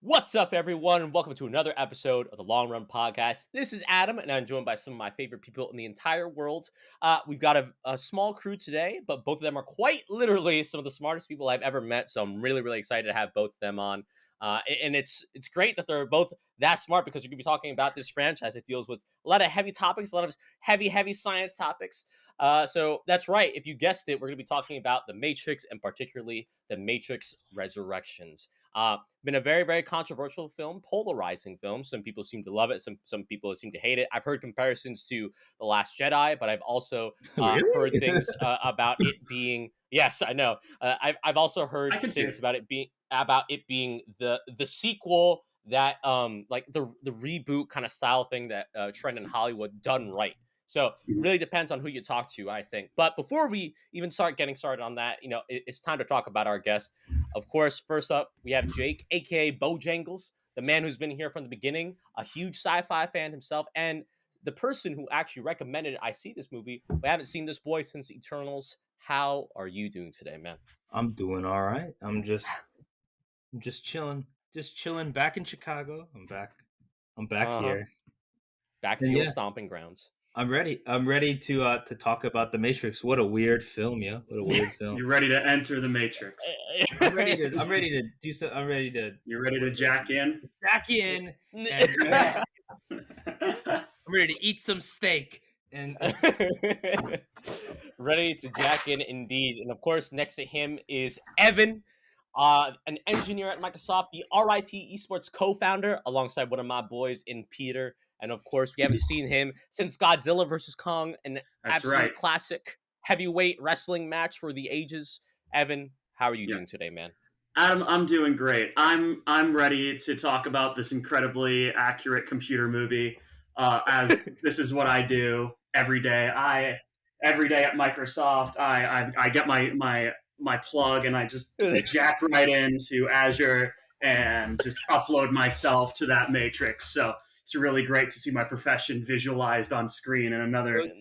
What's up, everyone? Welcome to another episode of the Long Run Podcast. This is Adam, and I'm joined by some of my favorite people in the entire world. We've got a small crew today, but both of them are quite literally some of the smartest people I've ever met. So I'm really, really excited to have both of them on. And it's great that they're both that smart because we're going to be talking about this franchise that deals with a lot of heavy topics, a lot of heavy science topics. So that's right. If you guessed it, we're going to be talking about The Matrix and particularly The Matrix Resurrections. Been a very controversial film, polarizing film. Some people seem to love it. Some people seem to hate it. I've heard comparisons to The Last Jedi, but I've also heard Really? things about it being. Yes, I know. I've also heard I can see things it. about it being the sequel that like the reboot kind of style thing that trend in Hollywood done right. So Mhm. really depends on who you talk to, I think. But before we even start getting started on that, it's time to talk about our guest. Of course, first up, we have Jake, aka Bojangles, the man who's been here from the beginning, a huge sci-fi fan himself, and the person who actually recommended I see this movie. We haven't seen this boy since Eternals. How are you doing today, man? I'm doing all right. I'm just chilling. Just chilling back in Chicago. I'm back Uh-huh. here. Back to And the old yeah, stomping grounds. I'm ready. I'm ready to talk about The Matrix. What a weird film, yeah. What a weird film. You're ready to enter the Matrix. I'm ready to do so. I'm ready to You're ready to jack in. back in and yeah, I'm ready to eat some steak. And Ready to jack in indeed. And of course, next to him is Evan, an engineer at Microsoft, the RIT Esports co-founder, alongside one of my boys in Peter. And of course, we haven't seen him since Godzilla versus Kong, an That's absolute right. classic heavyweight wrestling match for the ages. Evan, how are you Yeah. doing today, man? Adam, I'm doing great. I'm ready to talk about this incredibly accurate computer movie. As this is what I do every day. Every day at Microsoft, I get my plug and I just jack right into Azure and just upload myself to that matrix. So it's really great to see my profession visualized on screen in another.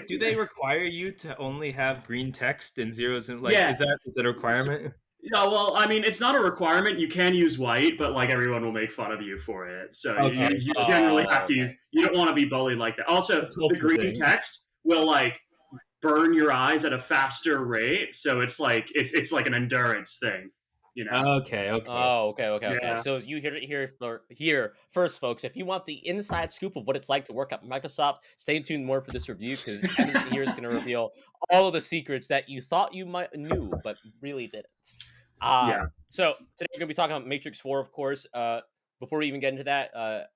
do they require you to only have green text and zeros and like Yeah. is that a requirement? No, well, I mean, it's not a requirement. You can use white, but like everyone will make fun of you for it. So Okay. you generally have to Okay. use. You don't want to be bullied like that. Also, It's a the cultural green thing. text will like burn your eyes at a faster rate. So it's like an endurance thing. You know. Okay. Oh, okay. Yeah. So you hear it here first, folks. If you want the inside scoop of what it's like to work at Microsoft, stay tuned more for this review because Evan here is going to reveal all of the secrets that you thought you might knew but really didn't. Yeah. So today we're going to be talking about Matrix 4, of course. Before we even get into that,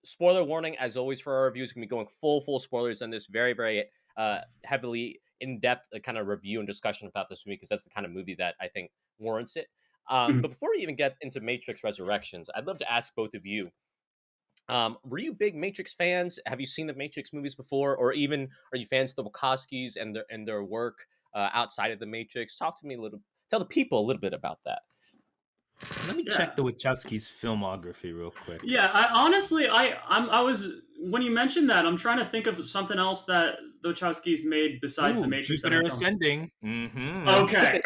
spoiler warning, as always, for our reviews. We're going to be going full spoilers on this very heavily in-depth kind of review and discussion about this movie because that's the kind of movie that I think warrants it. Mhm. But before we even get into Matrix Resurrections, I'd love to ask both of you, were you big Matrix fans? Have you seen the Matrix movies before? Or even are you fans of the Wachowskis and their work outside of the Matrix? Tell the people a little bit about that. Let me Yeah. check the Wachowskis' filmography real quick. Yeah. I was when you mentioned that, I'm trying to think of something else that the Wachowskis made besides the Ooh, Matrix. Jupiter that I filmed. Ascending. Mm-hmm. Okay.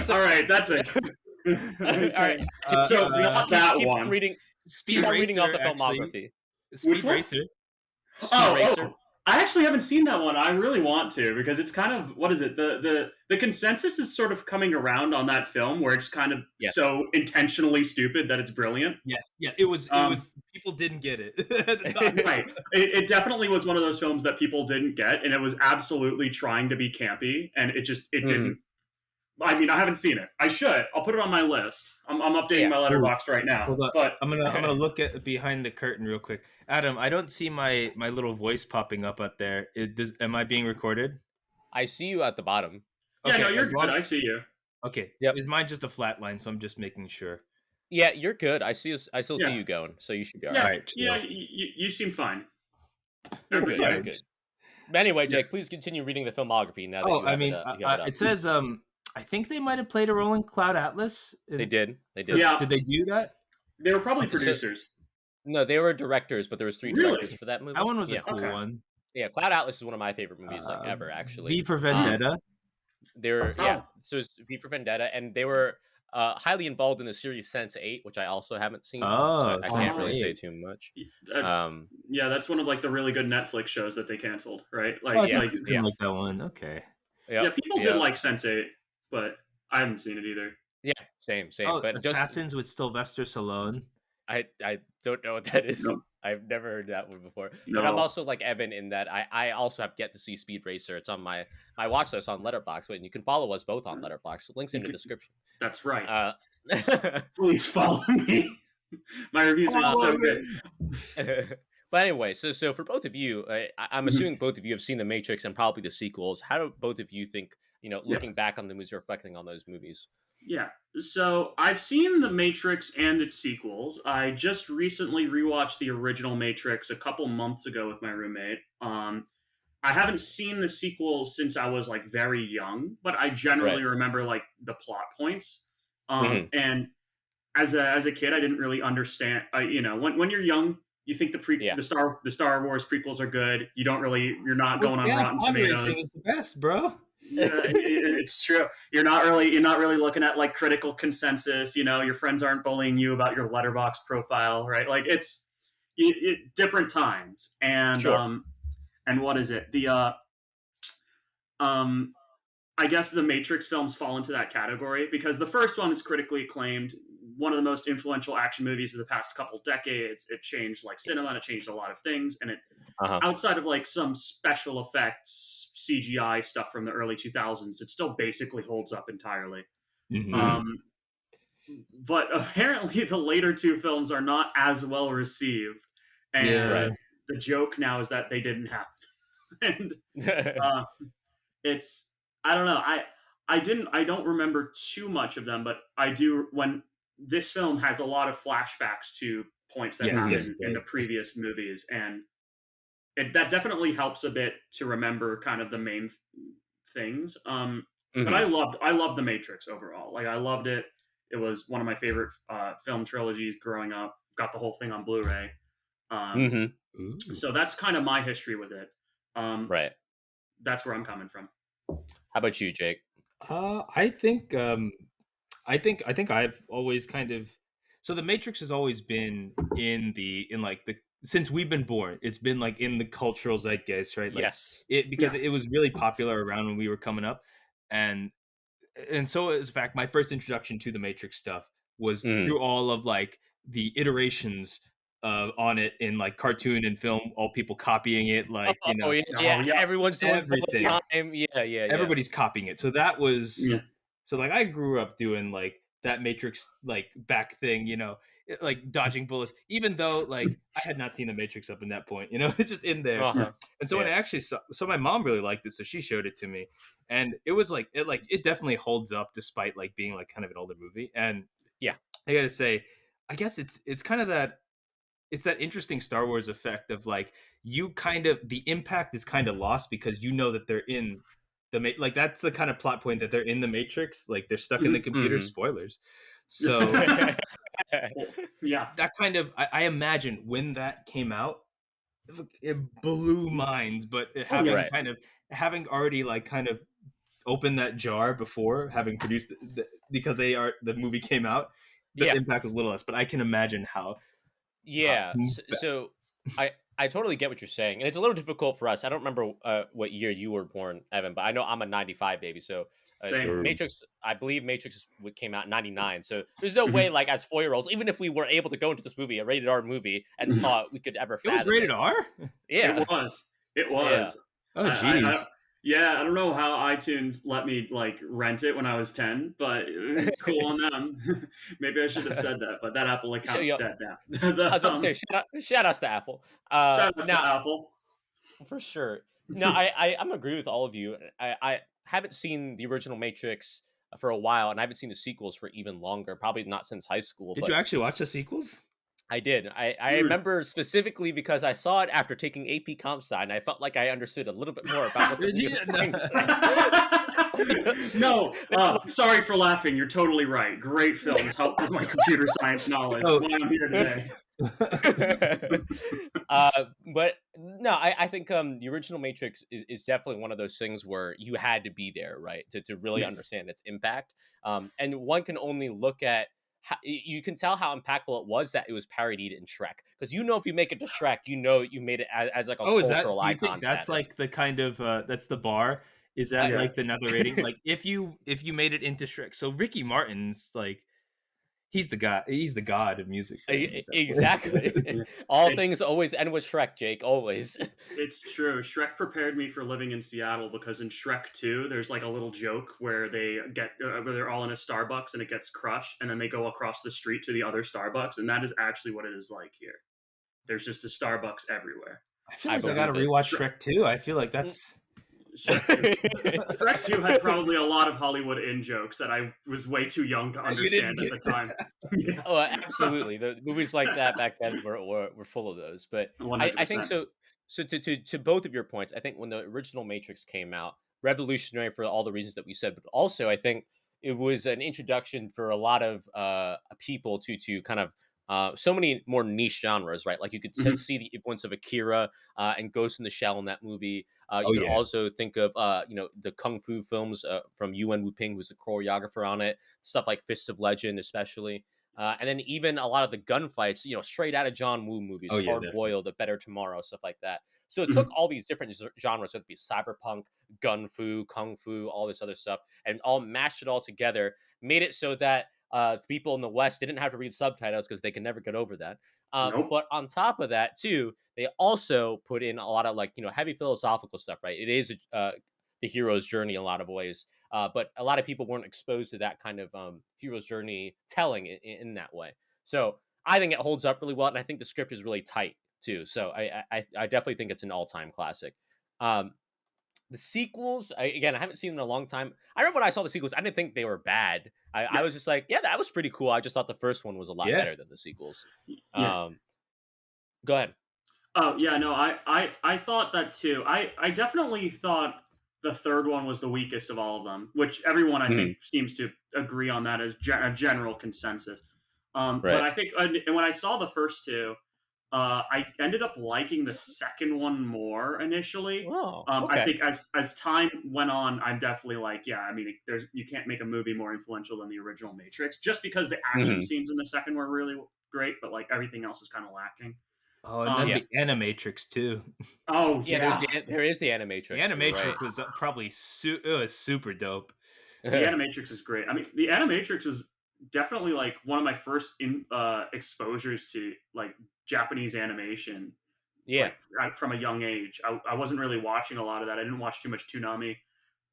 All right. That's it. All right. So not that keep one. reading. Speed Keep on Racer, reading off the actually. filmography. Speed Which one? Racer. Speed Racer. I actually haven't seen that one. I really want to because it's kind of what is it? The consensus is sort of coming around on that film where it's kind of Yes. so intentionally stupid that it's brilliant. Yes. Yeah. It was. People didn't get it at the time. Right. It definitely was one of those films that people didn't get, and it was absolutely trying to be campy, and it didn't. I mean, I haven't seen it. I should. I'll put it on my list. I'm updating my letterbox right now. Hold on. But I'm gonna look at behind the curtain real quick. Adam, I don't see my little voice popping up out there. Am I being recorded? I see you at the bottom. yeah, no, you're as good. long- I see you. Okay. Yep. Is mine just a flat line? So I'm just making sure. Yeah, you're good. I still Yeah. see you going, so you should be all Yeah, right. yeah. You seem fine. You're Okay. good. Very Yeah. good. But anyway, Jake, please continue reading the filmography now that Oh, you I have mean, you have it up. it says I think they might have played a role in Cloud Atlas. They did. Yeah. Did they do that? They were probably Okay, so- producers. No, they were directors, but there was 3 Really? directors for that movie. That one was yeah. a cool Okay. one. Yeah, Cloud Atlas is one of my favorite movies ever, actually. V for Vendetta. They were Oh. yeah. So it's V for Vendetta, and they were highly involved in the series Sense8, which I also haven't seen, so Oh, I can't really say Sense8. too much. Uh, Um, yeah, that's one of like the really good Netflix shows that they canceled, right? Oh, I Like, think yeah, like you yeah, like that one. Okay. yeah, yep, people did yep, like Sense8, but I haven't seen it either. yeah, same. Oh, But just Assassins with Sylvester Stallone. I don't know what that is. No, I've never heard that one before. But I'm no, also like Evan in that I also have yet to see Speed Racer. It's on my watch list on Letterboxd, and you can follow us both on Letterboxd. Links you in the could, description. that's right. Uh, Please follow me. My reviews are Follow so me. good. but anyway, so for both of you, I'm Mhm. assuming both of you have seen The Matrix and probably the sequels. How do both of you think, Yeah. looking back on the movies, reflecting on those movies? Yeah. So I've seen The Matrix and its sequels. I just recently rewatched the original Matrix a couple months ago with my roommate. I haven't seen the sequel since I was like very young, but I Right. generally remember like the plot points. Hmm. And as a kid, I didn't really understand. When you're young, you think Yeah. the Star Wars prequels are good. You're not Well, going on yeah, Rotten pod racing Tomatoes. is the best, bro. Yeah, it's true. You're not really looking at like critical consensus. Your friends aren't bullying you about your letterbox profile, right? Like different times. Sure. And what is it? Um, I guess the Matrix films fall into that category because the first one is critically acclaimed, one of the most influential action movies of the past couple decades. It changed like cinema, and it changed a lot of things, and it Uh-huh. outside of like some special effects CGI stuff from the early 2000s, it still basically holds up entirely. Mm-hmm. Um, but apparently, the later two films are not as well received, Yeah. and Right. the joke now is that they didn't happen. And uh, it's I don't know. I don't remember too much of them, but I do when this film has a lot of flashbacks to points that Yes, yes, Hmm. happened in yes. the previous movies, and that definitely helps a bit to remember kind of the main things. But Hmm. I loved The Matrix overall. Like I loved it. It was one of my favorite film trilogies growing up. Got the whole thing on Blu-ray. Um, Hmm. Ooh. so that's kind of my history with it. Um, Right. that's where I'm coming from. How about you, Jake? I think I think I've always kind of so the Matrix has always been in like the since we've been born, it's been like in the cultural zeitgeist, right? Like Yes. it Yeah. because it was really popular around when we were coming up. And so as a fact, my first introduction to the Matrix stuff was Mm. through all of like the iterations on it in like cartoon and film, all people copying it, like Oh yeah, Oh yeah. yeah. Everyone's doing it all the everything. time. Yeah. Everybody's copying it. So that Yeah. was so like I grew up doing like that Matrix like back thing, like dodging bullets, even though like I had not seen the Matrix up in that point, it's just in there. Uh Yeah. huh. And so when I Yeah. actually saw, so my mom really liked it, so she showed it to me, and it was like it definitely holds up despite like being like kind of an older movie. And Yeah. I gotta say, I guess it's kind of that it's that interesting Star Wars effect of like you kind of the impact is kind of lost because you know that they're in like that's the kind of plot point that they're in the Matrix, like they're stuck in the Mhm. computer. Hmm. Spoilers. So Well, yeah. that kind of I imagine when that came out, it blew minds. But Oh yeah. having Right. kind of having already like kind of opened that jar before having produced because the movie came out, the Yeah. impact was a little less. But I can imagine how. Yeah. So I totally get what you're saying, and it's a little difficult for us. I don't remember what year you were born, Evan, but I know I'm a '95 baby. So Same. Matrix, I believe Matrix came out in '99. So there's no way, Mhm. like as 4 year olds, even if we were able to go into this movie, a rated R movie, and saw it, we could ever It was fathom rated it. R. It Yeah. was. It Yeah. was. Oh, I geez. yeah, I don't know how iTunes let me like rent it when I was 10, but cool on them. Maybe I should have said that, but that Apple So, account's dead now. I was the, about to say, shout outs to Apple. shout out Now to Apple. for sure. No, I'm agree with all of you. I haven't seen the original Matrix for a while, and I haven't seen the sequels for even longer. Probably not since high school, Did you but actually watch the sequels? I did. I Mm. remember specifically because I saw it after taking AP Comp Sci, and I felt like I understood a little bit more about what the movie was Yeah, no. trying to say. No, sorry for laughing. You're totally right. Great films help with my computer science knowledge. Oh. Why I'm here today. But no, I think the original Matrix is definitely one of those things where you had to be there, right, to really understand its impact. And one can only look at you can tell how impactful it was that it was parodied in Shrek, because if you make it to Shrek, you made it as like a Oh, is that? cultural Do you think icon that's status. like the kind of that's the bar? Is that I, Yeah. like another rating? Like if you made it into Shrek, so Ricky Martin's like he's the guy. He's the god of music. exactly. Yeah. All It's- things always end with Shrek, Jake. Always. It's true. Shrek prepared me for living in Seattle because in Shrek 2, there's like a little joke where where they're all in a Starbucks and it gets crushed, and then they go across the street to the other Starbucks, and that is actually what it is like here. There's just a Starbucks everywhere. I feel I like I gotta believe it. rewatch Shrek 2. I feel like that's Shrek 2 had probably a lot of Hollywood in jokes that I was way too young to You didn't understand at the time. Yeah. Oh, absolutely. The movies like that back then were full of those. But I think 100%. so. So to both of your points, I think when the original Matrix came out, revolutionary for all the reasons that we said, but also I think it was an introduction for a lot of people to kind of so many more niche genres, right? Like you could Mhm. see the influence of Akira and Ghost in the Shell in that movie. You Oh, could yeah. also think of the kung fu films from Yuan Wuping, who's the choreographer on it. Stuff like Fists of Legend, especially. And then even a lot of the gunfights, straight out of John Woo movies, Oh, yeah, Hard definitely. Boiled, The Better Tomorrow, stuff like that. So it Mhm. took all these different genres, whether it be cyberpunk, gun fu, kung fu, all this other stuff, and all mashed it all together, made it so that people in the West didn't have to read subtitles because they can never get over that. Nope. But on top of that, too, they also put in a lot of heavy philosophical stuff, right? It is the hero's journey in a lot of ways. But a lot of people weren't exposed to that kind of hero's journey telling in that way. So I think it holds up really well, and I think the script is really tight too. So I definitely think it's an all time classic. Um, the sequels, again, I haven't seen them in a long time. I remember when I saw the sequels, I didn't think they were bad. I Yeah. was just like, yeah, that was pretty cool. I just thought the first one was a lot Yeah. better than the sequels. Yeah. Go ahead. Oh yeah, no, I thought that too. I definitely thought the third one was the weakest of all of them, which everyone I think seems to agree on that as a general consensus. But Right. I think and when I saw the first two, I ended up liking the second one more initially. Oh, I okay. think as time went on, I'm definitely like, yeah, I mean, you can't make a movie more influential than the original Matrix, just because the action scenes in the second were really great, but like everything else is kind of lacking. Oh, and then Yeah. the Animatrix too. Oh Yeah, yeah, there is the Animatrix. The you're Animatrix right. was probably it was super dope. the Animatrix is great. I mean, the Animatrix was definitely like one of my first exposures to like Japanese animation. Yeah. Like, from a young age. I wasn't really watching a lot of that. I didn't watch too much Toonami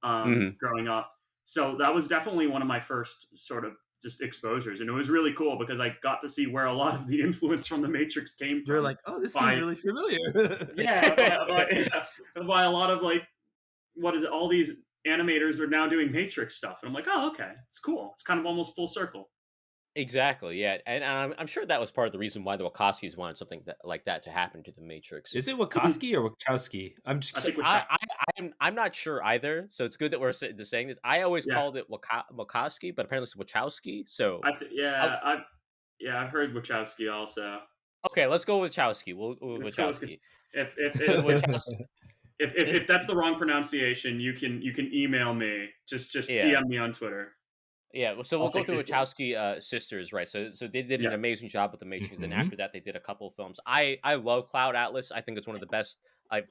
Mhm. growing up, so that was definitely one of my first sort of just exposures, and it was really cool because I got to see where a lot of the influence from the Matrix came You're from. like, oh, this by- seems really familiar. By a lot of like, what is it? All these animators are now doing Matrix stuff, and I'm like, oh, okay, it's cool. It's kind of almost full circle. Exactly. Yeah, and I'm sure that was part of the reason why the Wachowskis wanted something like that to happen to the Matrix. Is it Wachowski or Wachowski? I'm just I think I'm not sure either. So it's good that we're saying this. I always Yeah. called it Wachowski, but apparently it's Wachowski. So I've heard Wachowski also. okay, let's go with Wachowski. We'll Let's go with- Wachowski. If Wachowski. if that's the wrong pronunciation, you can email me. Just Yeah. DM me on Twitter. Yeah, so we'll I'll go take through the hit. Wachowski sisters, right? So they did an Yeah. amazing job with the Matrix. Then Mhm. after that, they did a couple of films. I love Cloud Atlas. I think it's one of the best.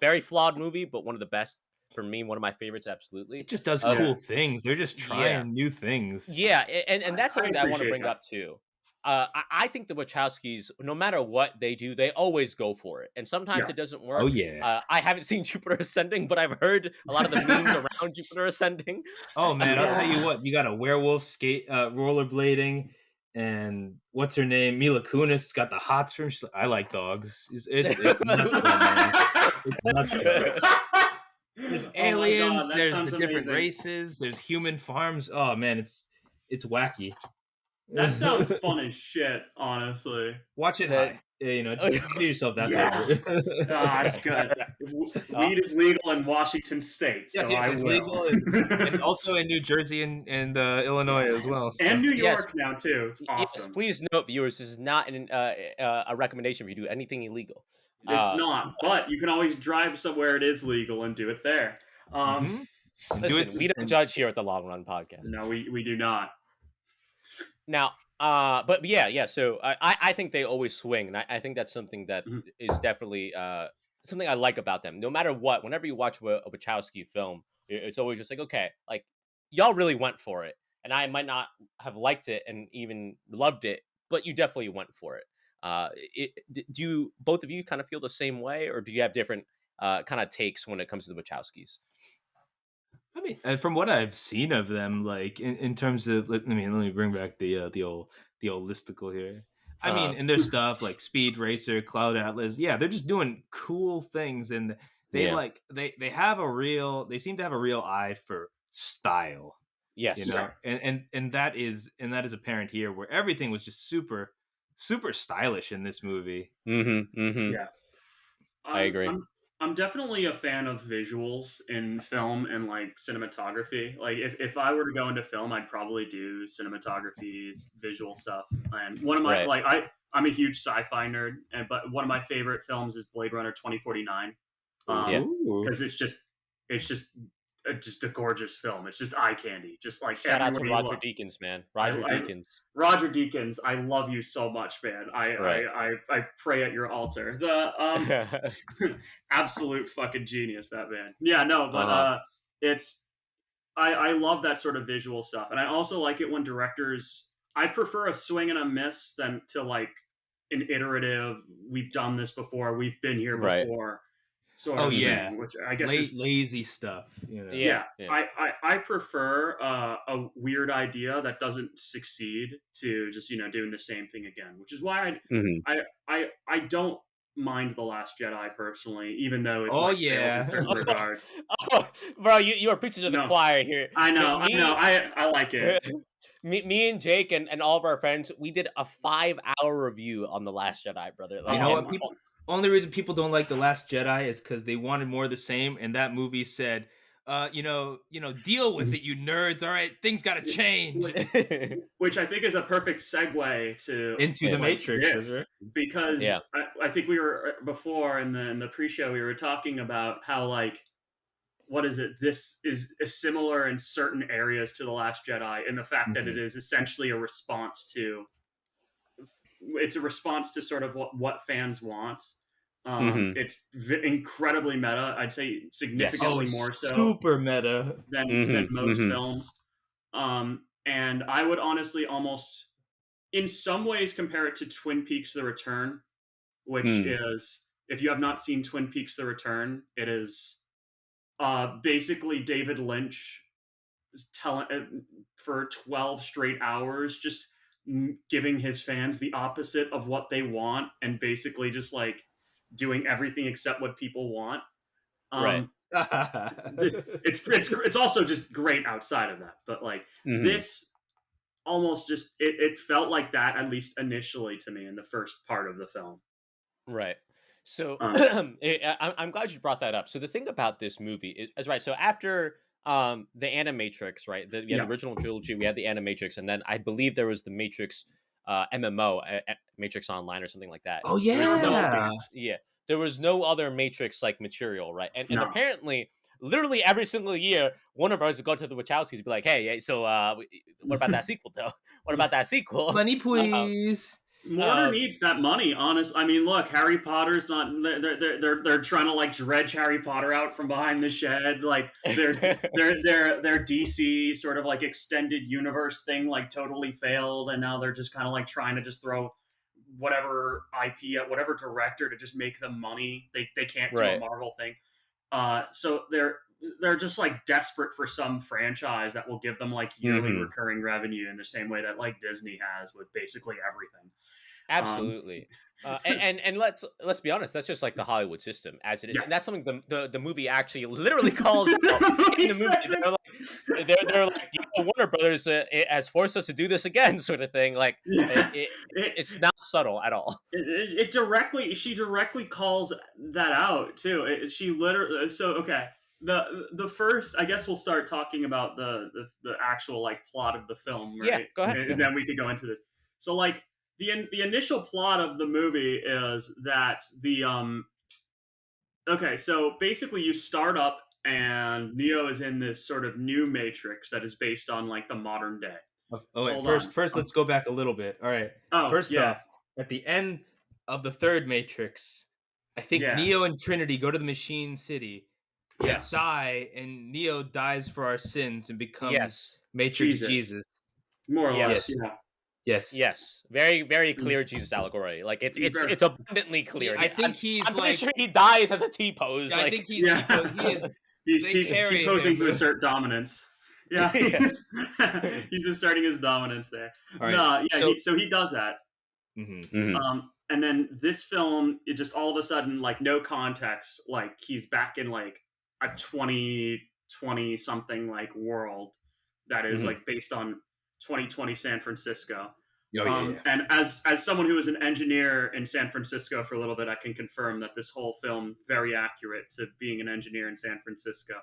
Very flawed movie, but one of the best for me. One of my favorites, absolutely. It just does Uh, cool things. They're just trying yeah. new things. Yeah, and that's I something that I want to appreciate bring that. up too. I think the Wachowskis, no matter what they do, they always go for it, and sometimes Yeah. it doesn't work. Oh yeah. I haven't seen Jupiter Ascending, but I've heard a lot of the memes around Jupiter Ascending. Oh man, I'll tell you Yeah. what. You got a werewolf rollerblading, and what's her name? Mila Kunis got the hots from. I like dogs. It's nuts, man. It's nuts, though. There's aliens. that There's sounds the different amazing. races. There's human farms. Oh man, it's wacky. That sounds fun as shit, honestly. Watch it That high. Just do yourself that Yeah. favor. That's good. uh, Weed is legal in Washington State, Yes, so yes, I it's will. legal and also in New Jersey and Illinois as well. So And New yes, York now too. It's yes. awesome. Please note, viewers, this is not a recommendation for you to do anything illegal. It's Uh, not, but you can always drive somewhere it is legal and do it there. hmm and do it Listen, we don't and judge here at the Long Run Podcast. No, we do not. Now, but yeah. So I think they always swing, and I think that's something that Mhm. is definitely something I like about them. No matter what, whenever you watch a Wachowski film, it's always just like, okay, like y'all really went for it, and I might not have liked it and even loved it, but you definitely went for it. Do you both of you kind of feel the same way, or do you have different kind of takes when it comes to the Wachowskis? I mean, from what I've seen of them, like in terms of, let me bring back the old listicle here. I mean, Uh, in their stuff like Speed Racer, Cloud Atlas, yeah, they're just doing cool things, and they yeah. like they have they seem to have a real eye for style, Yes. and that is apparent here, where everything was just super stylish in this movie. Mm-hmm. Mm-hmm. Yeah. I agree. I'm definitely a fan of visuals in film and like cinematography. Like if I were to go into film, I'd probably do cinematography, visual stuff. And one of my Right. I'm a huge sci-fi nerd, but one of my favorite films is Blade Runner 2049. Yeah. Ooh. Because it's just a gorgeous film. It's just eye candy. Just like Shout out to everywhere you Roger look. Deakins, man. I, Roger I Deakins. Roger Deakins, I love you so much, man. Right. I pray at your altar. The absolute fucking genius, that man. Yeah, no, but it's I love that sort of visual stuff, and I also like it when directors. I prefer a swing and a miss than to like an iterative. We've done this before. We've been here Right. before. Sort Oh of yeah, thing, which I guess is lazy stuff. Yeah. I prefer a weird idea that doesn't succeed to just doing the same thing again, which is why Mhm. I don't mind The Last Jedi personally, even though it Oh like fails yeah. in certain regards. Oh, bro, you are preaching to the No, choir here. I Me, know, I like it. me and Jake and all of our friends, we did a 5-hour review on The Last Jedi, brother. You Like, know Oh what? my, Only reason people don't like The Last Jedi is because they wanted more of the same, and that movie said, deal with it, you nerds. All right, things got to change which I think is a perfect segue to into Yeah. the like Matrix. this, Right? because Yeah. I think we were before in the pre-show we were talking about how like what is it? This is similar in certain areas to The Last Jedi in the fact that it Mhm. is essentially a response to it's a response to sort of what fans want. Mhm. It's incredibly meta. I'd say Yes. Oh, significantly more so super meta. than Mhm. most Mhm. films. And I would honestly almost, in some ways, compare it to Twin Peaks: The Return, which Mm. is, if you have not seen Twin Peaks: The Return, it is basically David Lynch telling for 12 straight hours, just giving his fans the opposite of what they want, and basically just like doing everything except what people want. Right. Um, it's also just great outside of that, but like Mhm. this almost just it felt like that, at least initially to me in the first part of the film. Right. So Um, I'm glad you brought that up. So the thing about this movie is right. So after the Animatrix, right? We had yeah, the original trilogy, we had the Animatrix, and then I believe there was the Matrix MMO, Matrix Online or something like that. Oh There was no yeah. yeah, there was no other Matrix like material, right? And no. apparently, literally every single year, Warner Bros. Would go to the Wachowskis and be like, hey, so what about that sequel though? What about that sequel? Money, Um, please. Warner um, needs that money. Honest, I mean, look, Harry Potter's not. They're trying to like dredge Harry Potter out from behind the shed. Like their DC sort of like extended universe thing like totally failed, and now they're just kind of like trying to just throw whatever IP at whatever director to just make them money. They can't do a right. Marvel thing. So they're just like desperate for some franchise that will give them like yearly Hmm. recurring revenue in the same way that like Disney has with basically everything. Um, Absolutely. And let's be honest, that's just like the Hollywood system as it is, yeah, and that's something the movie actually literally calls out in he the movie. says it. they're like, Warner Brothers it has forced us to do this again, sort of thing. Like Yeah, it's it, it's not subtle at all. it directly she directly calls that out too. She literally so okay. The first, I guess we'll start talking about the actual like plot of the film, Yeah, right? go ahead. And then we could go into this. So like the initial plot of the movie is that the okay, so basically you start up and Neo is in this sort of new matrix that is based on like the modern day. Oh wait, Hold on. first let's go back a little bit. All right. Oh, First yeah. off, at the end of the third Matrix, I think Yeah. Neo and Trinity go to the Machine City, Yes. die, and Neo dies for our sins and becomes Yes. Matrix Jesus. Jesus. More or less, Yes. yeah. Yes. Yes, very, very clear Jesus allegory. Like Very- it's abundantly clear. I think he's I'm pretty like sure he dies as a T pose. I Like think he's Yeah. he is He's they carry T-posing him. to assert dominance. Yeah, Yeah. he's asserting his dominance there. All right. No, yeah, So- so he does that. Mhm. And then this film, it just all of a sudden, like no context, like he's back in like a 2020 something like world that is Mhm. like based on 2020 San Francisco. Oh, yeah. And as someone who was an engineer in San Francisco for a little bit, I can confirm that this whole film very accurate to being an engineer in San Francisco.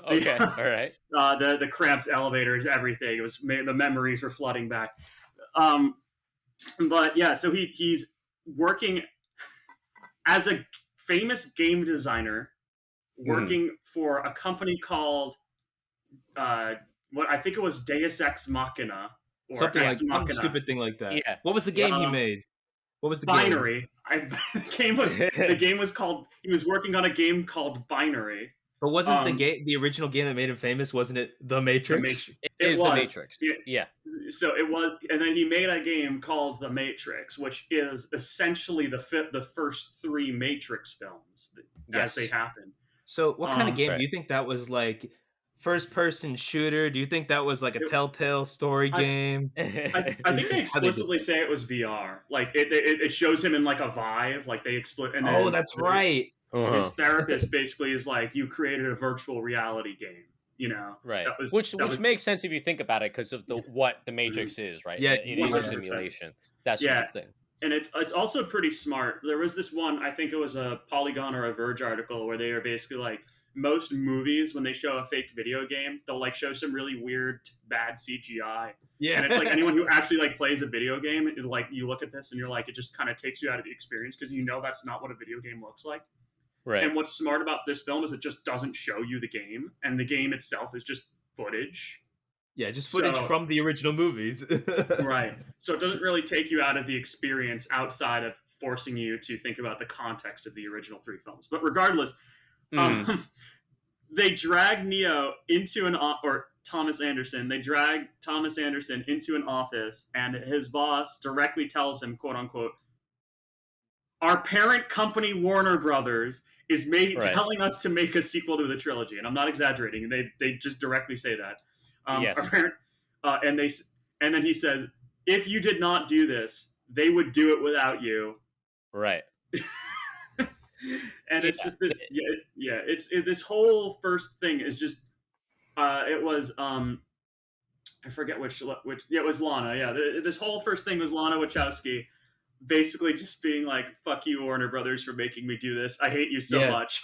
Okay, all right. The cramped elevators, everything. It was the memories were flooding back. But yeah, so he's working as a famous game designer, working for a company called what I think it was Deus Ex Machina or Something like Ex some Machina. stupid thing like that. Yeah. What was the game he Um, made? What was the game? Binary. The game was called. He was working on a game called Binary. But wasn't the original game that made him famous? Wasn't it The Matrix? Matrix. It It is was. the Matrix. Yeah. So it was, and then he made a game called The Matrix, which is essentially the first three Matrix films as they happen. So what kind of game Right. do you think that was? Like first person shooter? Do you think that was like a Telltale story game? I think they explicitly say it was VR. Like it shows him in like a Vive, like they explicit. Oh, that's right. His therapist basically is like, you created a virtual reality game, you know? Right. That was, which that was, makes sense if you think about it because of what the Matrix is, right? Yeah, It is a 100%. simulation. That sort of thing. And it's also pretty smart. There was this one, I think it was a Polygon or a Verge article where they are basically like, most movies when they show a fake video game, they'll like show some really weird bad CGI. Yeah. And it's like anyone who actually like plays a video game, it, like you look at this and you're like, it just kind of takes you out of the experience because you know that's not what a video game looks like. Right. And what's smart about this film is it just doesn't show you the game, and the game itself is just footage. Yeah, just footage from the original movies. Right. So it doesn't really take you out of the experience outside of forcing you to think about the context of the original three films. But regardless, they drag Neo into or Thomas Anderson. They drag Thomas Anderson into an office, and his boss directly tells him, quote unquote, "Our parent company, Warner Brothers, is telling us to make a sequel to the trilogy." And I'm not exaggerating. They just directly say that. Yes. Our parent, and then he says, "If you did not do this, they would do it without you." Right. And it's just this, this whole first thing is just, it was, I forget which, it was Lana. Yeah, this whole first thing was Lana Wachowski basically just being like, "Fuck you, Warner Brothers, for making me do this. I hate you so much."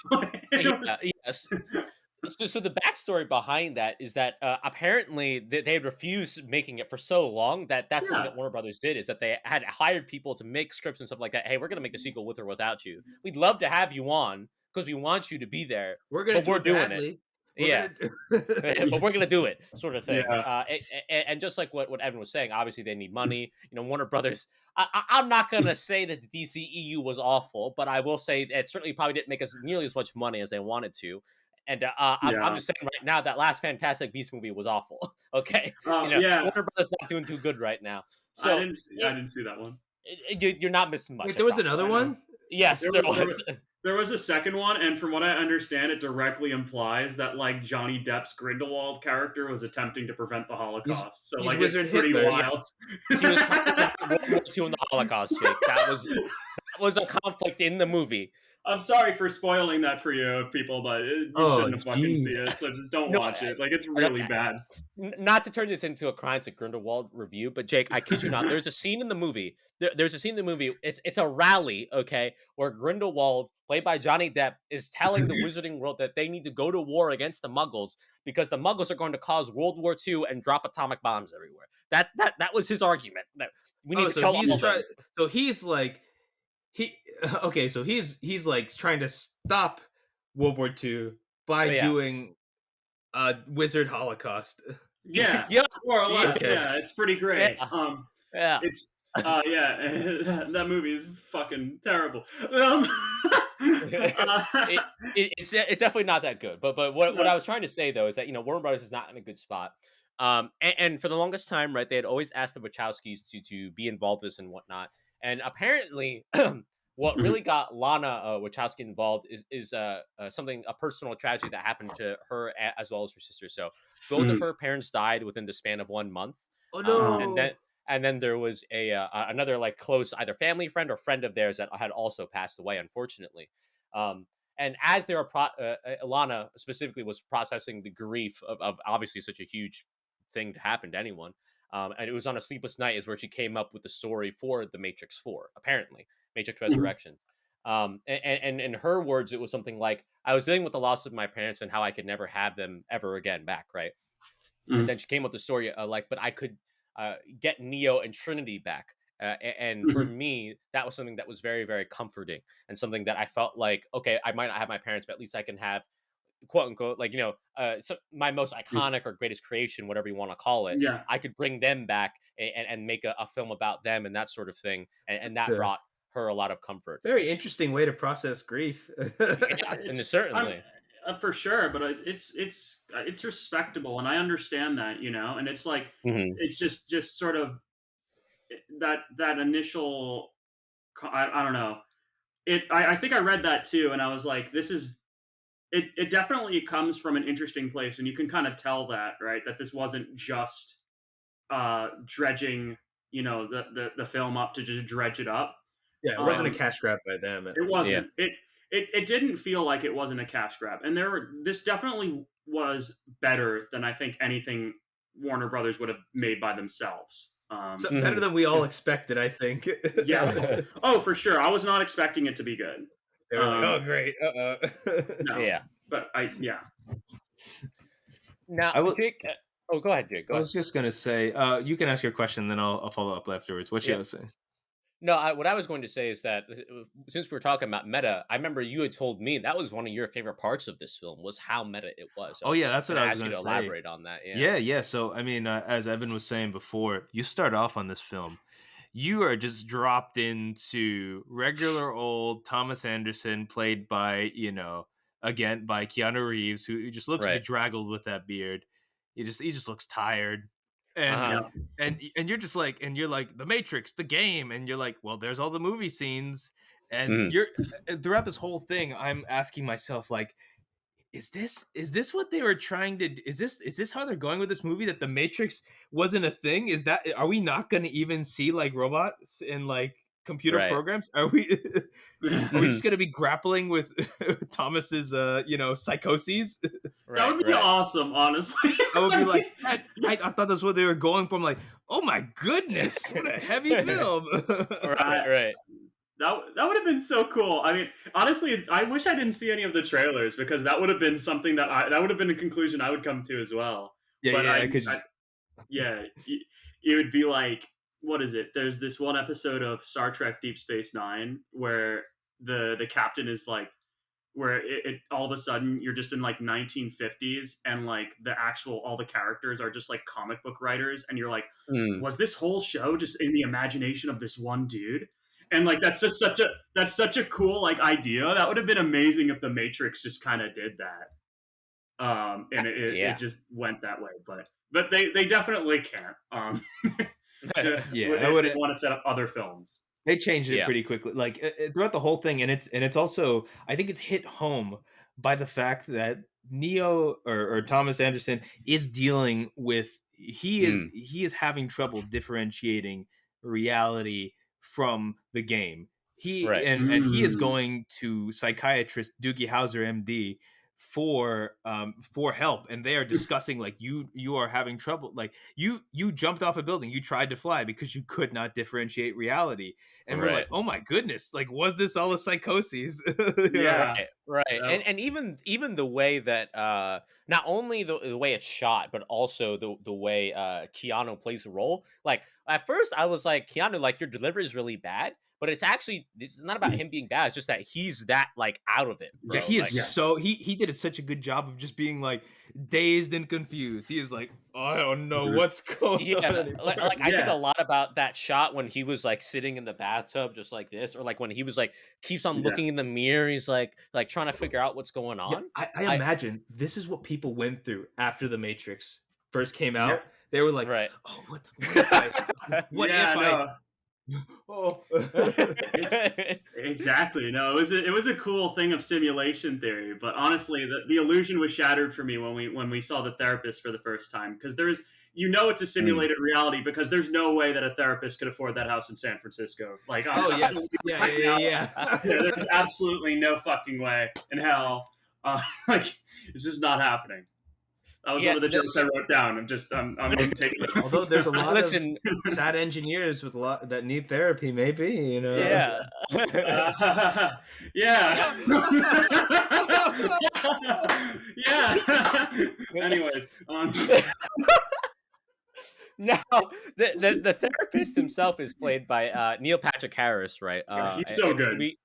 Yes. So the backstory behind that is that apparently they had refused making it for so long that's something that Warner Brothers did, is that they had hired people to make scripts and stuff like that. Hey, we're going to make the sequel with or without you. We'd love to have you on because we want you to be there. We're doing it. But we're gonna do it, sort of thing. Yeah. And just like what Evan was saying, obviously they need money. Warner Brothers. I'm not gonna say that the DCEU was awful, but I will say it certainly probably didn't make us nearly as much money as they wanted to. And I'm just saying right now that last Fantastic Beasts movie was awful. Okay, Warner Brothers not doing too good right now. So I didn't see that one. You're not missing much. Wait, there was another one? Yes, there was. There was a second one, and from what I understand, it directly implies that like Johnny Depp's Grindelwald character was attempting to prevent the Holocaust. So like, it's pretty wild. He was talking about World War II and the Holocaust, Jake. That was a conflict in the movie. I'm sorry for spoiling that for you people, but you Oh, shouldn't have fucking jeez. see it. So just don't No, watch it. Like it's I, really bad. not to turn this into a Crimes of Grindelwald review, but Jake, I kid you not, there's a scene in the movie. There's a scene in the movie. It's a rally, okay, where Grindelwald, played by Johnny Depp, is telling the Wizarding world that they need to go to war against the Muggles because the Muggles are going to cause World War II and drop atomic bombs everywhere. That was his argument. That we need Oh, to so kill all he's of them. trying. So he's like he. Okay, so he's like trying to stop World War II by Yeah, doing a wizard holocaust. Yeah, yeah, more or yeah, less. Okay. Yeah, it's pretty great. yeah, yeah. It's yeah, that movie is fucking terrible. it, it's definitely not that good. But what No. I was trying to say though is that Warner Brothers is not in a good spot. And for the longest time, right, they had always asked the Wachowskis to be involved in this and whatnot. And apparently, what Mhm. really got Lana Wachowski involved is something, a personal tragedy that happened to her as well as her sister. So both of Mhm. her parents died within the span of 1 month. Oh Oh. And no! then there was another like close either family friend or friend of theirs that had also passed away, unfortunately. And as they were Alana specifically was processing the grief of obviously such a huge thing to happen to anyone. And it was on a sleepless night is where she came up with the story for the Matrix 4, apparently Matrix Mhm. Resurrection. And in her words, it was something like, I was dealing with the loss of my parents and how I could never have them ever again back, right? And Mhm. then she came with the story like, but I could get Neo and Trinity back. And for Mhm. me, that was something that was very, very comforting and something that I felt like, okay, I might not have my parents, but at least I can have quote unquote, like, my most iconic or greatest creation, whatever you want to call it. Yeah. I could bring them back and make a film about them and that sort of thing. And It's that a brought her a lot of comfort. very interesting way to process grief. Yeah. And It's I'm certainly. for sure, but it's respectable, and I understand that, and it's like Mhm. it's just sort of that initial. I don't know. I think I read that too, and I was like, this is it. It definitely comes from an interesting place, and you can kind of tell that, right? That this wasn't just dredging, the film up to just dredge it up. Yeah, it wasn't a Um, cash grab by them at It least. Yeah. wasn't. It didn't feel like it wasn't a cash grab, and this definitely was better than I think anything Warner Brothers would have made by themselves. So better Mhm. than we all Because expected, I think. yeah, oh for sure, I was not expecting it to be good. They were like, "Oh, Um, great." no, Yeah. but yeah. Now, I will. Jake. Oh, go ahead, Jake. Go I ahead. was just gonna say, you can ask your question, then I'll follow up afterwards. What you Yeah. gonna say? No, what I was going to say is that since we were talking about meta, I remember you had told me that was one of your favorite parts of this film was how meta it was. I Oh was yeah, that's what going to I was ask you gonna to say. elaborate on that. Yeah. Yeah. So I mean, as Evan was saying before, you start off on this film, you are just dropped into regular old Thomas Anderson, played by again by Keanu Reeves, who just looks Right. bedraggled with that beard. He just looks tired, and Uh Yeah. huh. and you're just like, and you're like, the Matrix, the game, and you're like, well, there's all the movie scenes, and Mm. you're and throughout this whole thing, I'm asking myself like, is this what they were trying to is this how they're going with this movie, that the Matrix wasn't a thing? Is that, are we not going to even see like robots and like computer Right. programs? Are we are we Mhm. just going to be grappling with Thomas's psychoses? That Right. would be Right. awesome, honestly. I would be I like, mean, I thought that's what they were going for. I'm like, oh my goodness, what a heavy film. Right. I, Right. that would have been so cool. I mean, honestly, I wish I didn't see any of the trailers because that would have been something that would have been a conclusion I would come to as well. Yeah, But yeah, because yeah, it would be like, what is it? There's this one episode of Star Trek Deep Space Nine where the captain is like, where it all of a sudden you're just in like 1950s and like all the characters are just like comic book writers and you're like, Mm. was this whole show just in the imagination of this one dude? And like that's such a cool like idea. That would have been amazing if the Matrix just kind of did that. And it Yeah. just went that way, but they definitely can't. yeah, I If would. they want to set up other films. They changed it Yeah. pretty quickly, like throughout the whole thing, and it's also, I think it's hit home by the fact that Neo, or Thomas Anderson, is dealing with, Mm. he is having trouble differentiating reality from the game. he Right. and he is Mm. going to psychiatrist Doogie Howser MD for help, and they are discussing like you are having trouble, like you jumped off a building, you tried to fly because you could not differentiate reality, and we're Right. like, oh my goodness, like was this all a psychoses? You know? Yeah. Right, right, That- and even the way that not only the way it's shot, but also the way Keanu plays the role. Like at first, I was like, Keanu, like your delivery is really bad, but it's actually this is not about him being bad. It's just that he's that like out of it, Yeah, bro. he is Like yeah. so he did such a good job of just being like dazed and confused. He is like, oh, I don't know Mhm. what's going on yeah, anymore. I think a Yeah. lot about that shot when he was like sitting in the bathtub just like this, or like when he was like keeps on Yeah. looking in the mirror. He's like trying to figure out what's going Yeah, on. I I imagine this is what people went through after the Matrix first came Yeah. out. They were like, right. "Oh, what if I, what Yeah. if I, No. oh, It's exactly. No, it was a cool thing of simulation theory, but honestly, the illusion was shattered for me when we saw the therapist for the first time, because there's it's a Mm. simulated reality, because there's no way that a therapist could afford that house in San Francisco. Like oh I'm telling yes, you yeah, right yeah, now, yeah, yeah, yeah." there's absolutely no fucking way in hell. Like it's just not happening. That was yeah, one of the no, jokes so I wrote down. I'm taking Although there's a lot of listen, sad engineers with a lot that need therapy, maybe you know. yeah. Yeah. Yeah. Anyways, Now, the therapist himself is played by Neil Patrick Harris, right? he's so And good. we,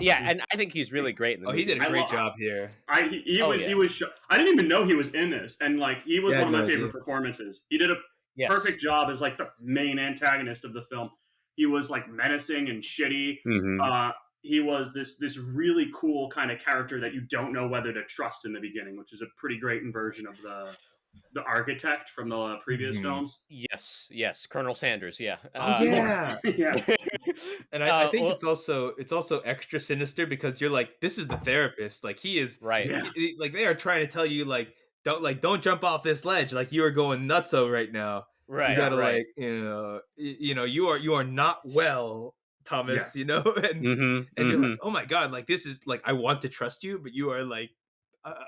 yeah, and I think he's really great in the Oh, he did movie. a I great love. job here. Oh He yeah, was. I didn't even know he was in this, and like he was Yeah, I one had of no my favorite idea. performances. He did a yes, perfect job as like the main antagonist of the film. He was like menacing and shitty. hmm Uh, he was this really cool kind of character that you don't know whether to trust in the beginning, which is a pretty great inversion of the architect from the previous Mhm. films. yes, yes, Colonel Sanders, yeah. Oh yeah, Yeah, and I think Well, it's also extra sinister because you're like, this is the therapist, like he is, right, yeah, like they are trying to tell you don't jump off this ledge, like you are going nutso right now. You right, yeah, gotta right. like you are not well, yeah, Thomas. And you're like, Hmm. oh my god, like this is like I want to trust you, but you are like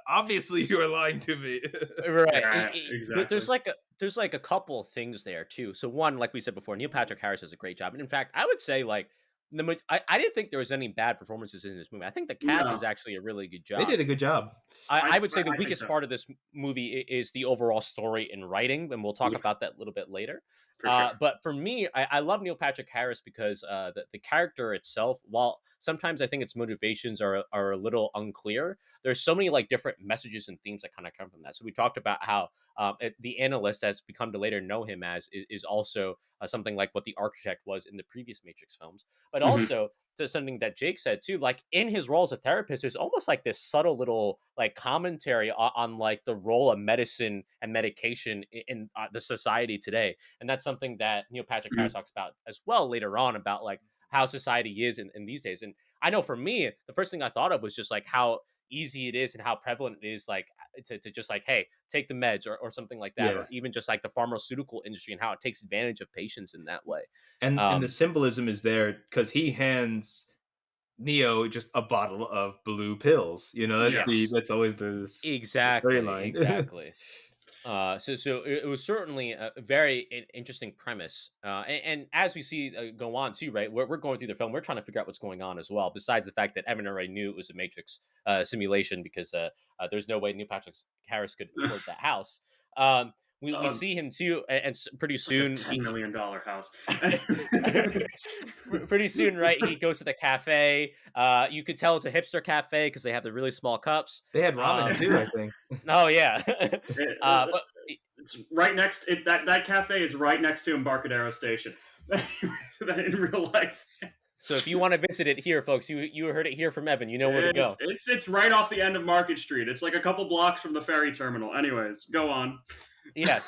obviously you are lying to me. Right. yeah, But exactly. there's like a couple things there too. So one, like we said before, Neil Patrick Harris does a great job. And in fact, I would say like I didn't think there was any bad performances in this movie. I think the cast is No, actually a really good They job. did a good job. I would say the I think weakest so. part of this movie is the overall story and writing, and we'll talk Yeah, about that a little bit later. for sure. But for me, I love Neil Patrick Harris because the character itself, while sometimes I think its motivations are a little unclear, there's so many like different messages and themes that kind of come from that. So we talked about how the analyst has become to later know him as is also something like what the architect was in the previous Matrix films, but Hmm. also to something that Jake said too, like in his role as a therapist, there's almost like this subtle little like commentary on like the role of medicine and medication in the society today, and that's something that Neil Patrick Harris Hmm. talks about as well later on about like how society is in these days. And I know for me, the first thing I thought of was just like how easy it is and how prevalent it is like to just like hey take the meds or something like that, Yeah. or even just like the pharmaceutical industry and how it takes advantage of patients in that way. And the um symbolism is there because he hands Neo just a bottle of blue pills. Yes. That's always the Exactly, storyline. exactly. So it was certainly a very interesting premise, and as we see go on too, right? We're going through the film, we're trying to figure out what's going on as well. Besides the fact that Evan already knew it was a Matrix simulation because there's no way Neil Patrick Harris could afford that house. We Um, see him too, and pretty it's like a soon $10 million house. pretty soon, right? He goes to the cafe. You could tell it's a hipster cafe because they have the really small cups. They had ramen Um, too, I think. oh yeah, but It's right next. That cafe is right next to Embarcadero Station. In real life, so if you want to visit it here, folks, you heard it here from Evan. You know where to it's go. it's right off the end of Market Street. It's like a couple blocks from the ferry terminal. Anyways, go on. Yeah,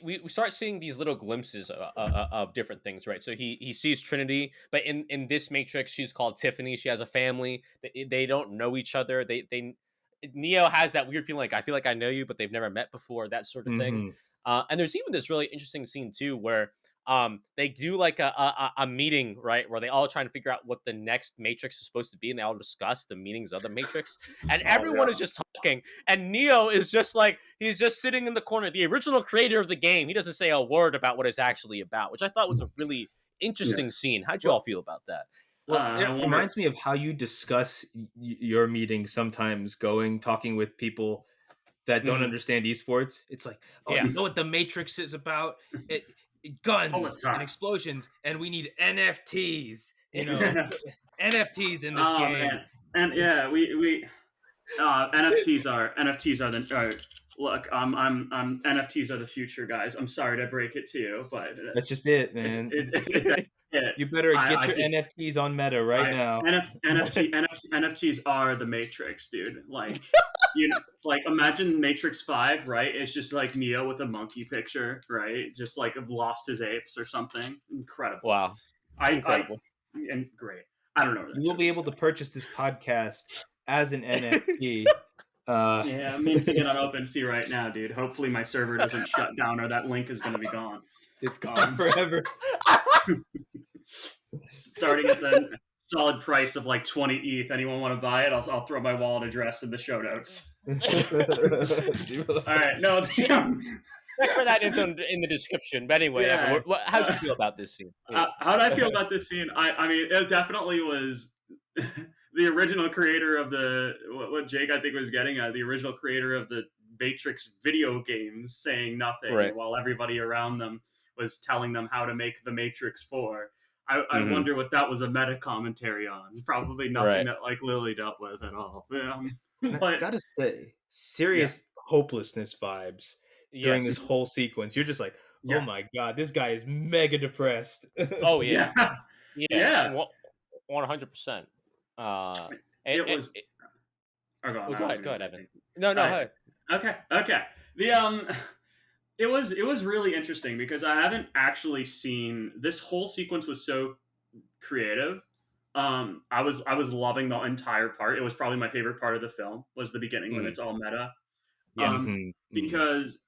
we start seeing these little glimpses of different things, right? So he sees Trinity, but in this Matrix, she's called Tiffany. She has a family. They don't know each other. They Neo has that weird feeling like I feel like I know you, but they've never met before. That sort of thing. Hmm. And there's even this really interesting scene too, where they do like a meeting, right, where they all trying to figure out what the next Matrix is supposed to be, and they all discuss the meanings of the Matrix, and Oh everyone is yeah. just talking, and Neo is just like he's just sitting in the corner. The original creator of the game, he doesn't say a word about what it's actually about, which I thought was a really Yeah. interesting scene. How'd you all Well, feel about that? well, I it wonder. reminds me of how you discuss your meetings sometimes talking with people that don't Mhm. understand esports. It's like, oh, Yeah. you know what the Matrix is about? All the Guns and time. explosions, and we need NFTs. NFTs in this Oh game. man. And yeah, we NFTs are the look. I'm NFTs are the future, guys. I'm sorry to break it to you, but That's just it, it's man. that's it. You better get I your think NFTs on Meta right now. NFTs are the Matrix, dude. Like like imagine Matrix 5, right? It's just like Neo with a monkey picture, right? Just like lost his apes or something. Incredible. Wow. I Incredible. and great. I don't know where that You will joke be is able to going. purchase this podcast as an NFT. Yeah, I'm minting it on OpenSea right now, dude. Hopefully my server doesn't shut down or that link is going to be gone. It's gone Um, forever. Starting at the solid price of like 20 ETH. Anyone want to buy it? I'll throw my wallet address in the show notes. All right, no, Check for that info in the description. But anyway, Evan, yeah. how'd you feel about this scene? Yeah. How did I feel about this scene? I mean, it definitely was the original creator of what Jake I think was getting at. The original creator of the Matrix video games saying nothing Right. while everybody around them was telling them how to make the Matrix 4. I Mhm. wonder what that was a meta commentary on. Probably nothing Right. that like Lily dealt with at all. I But gotta say, yeah, serious hopelessness vibes during this Yes. whole sequence. You're just like, oh yeah, my god, this guy is mega depressed. Oh yeah. yeah, Yeah. yeah. 100%. And, It was. Oh, go on. oh, I was go going to ahead, say Evan. thank you. No, All no, right. hey. Okay. The it was really interesting because I haven't actually seen this whole sequence was so creative. I was loving the entire part. It was probably my favorite part of the film was the beginning when Mhm. it's all meta. Yeah. Mhm, mhm. Because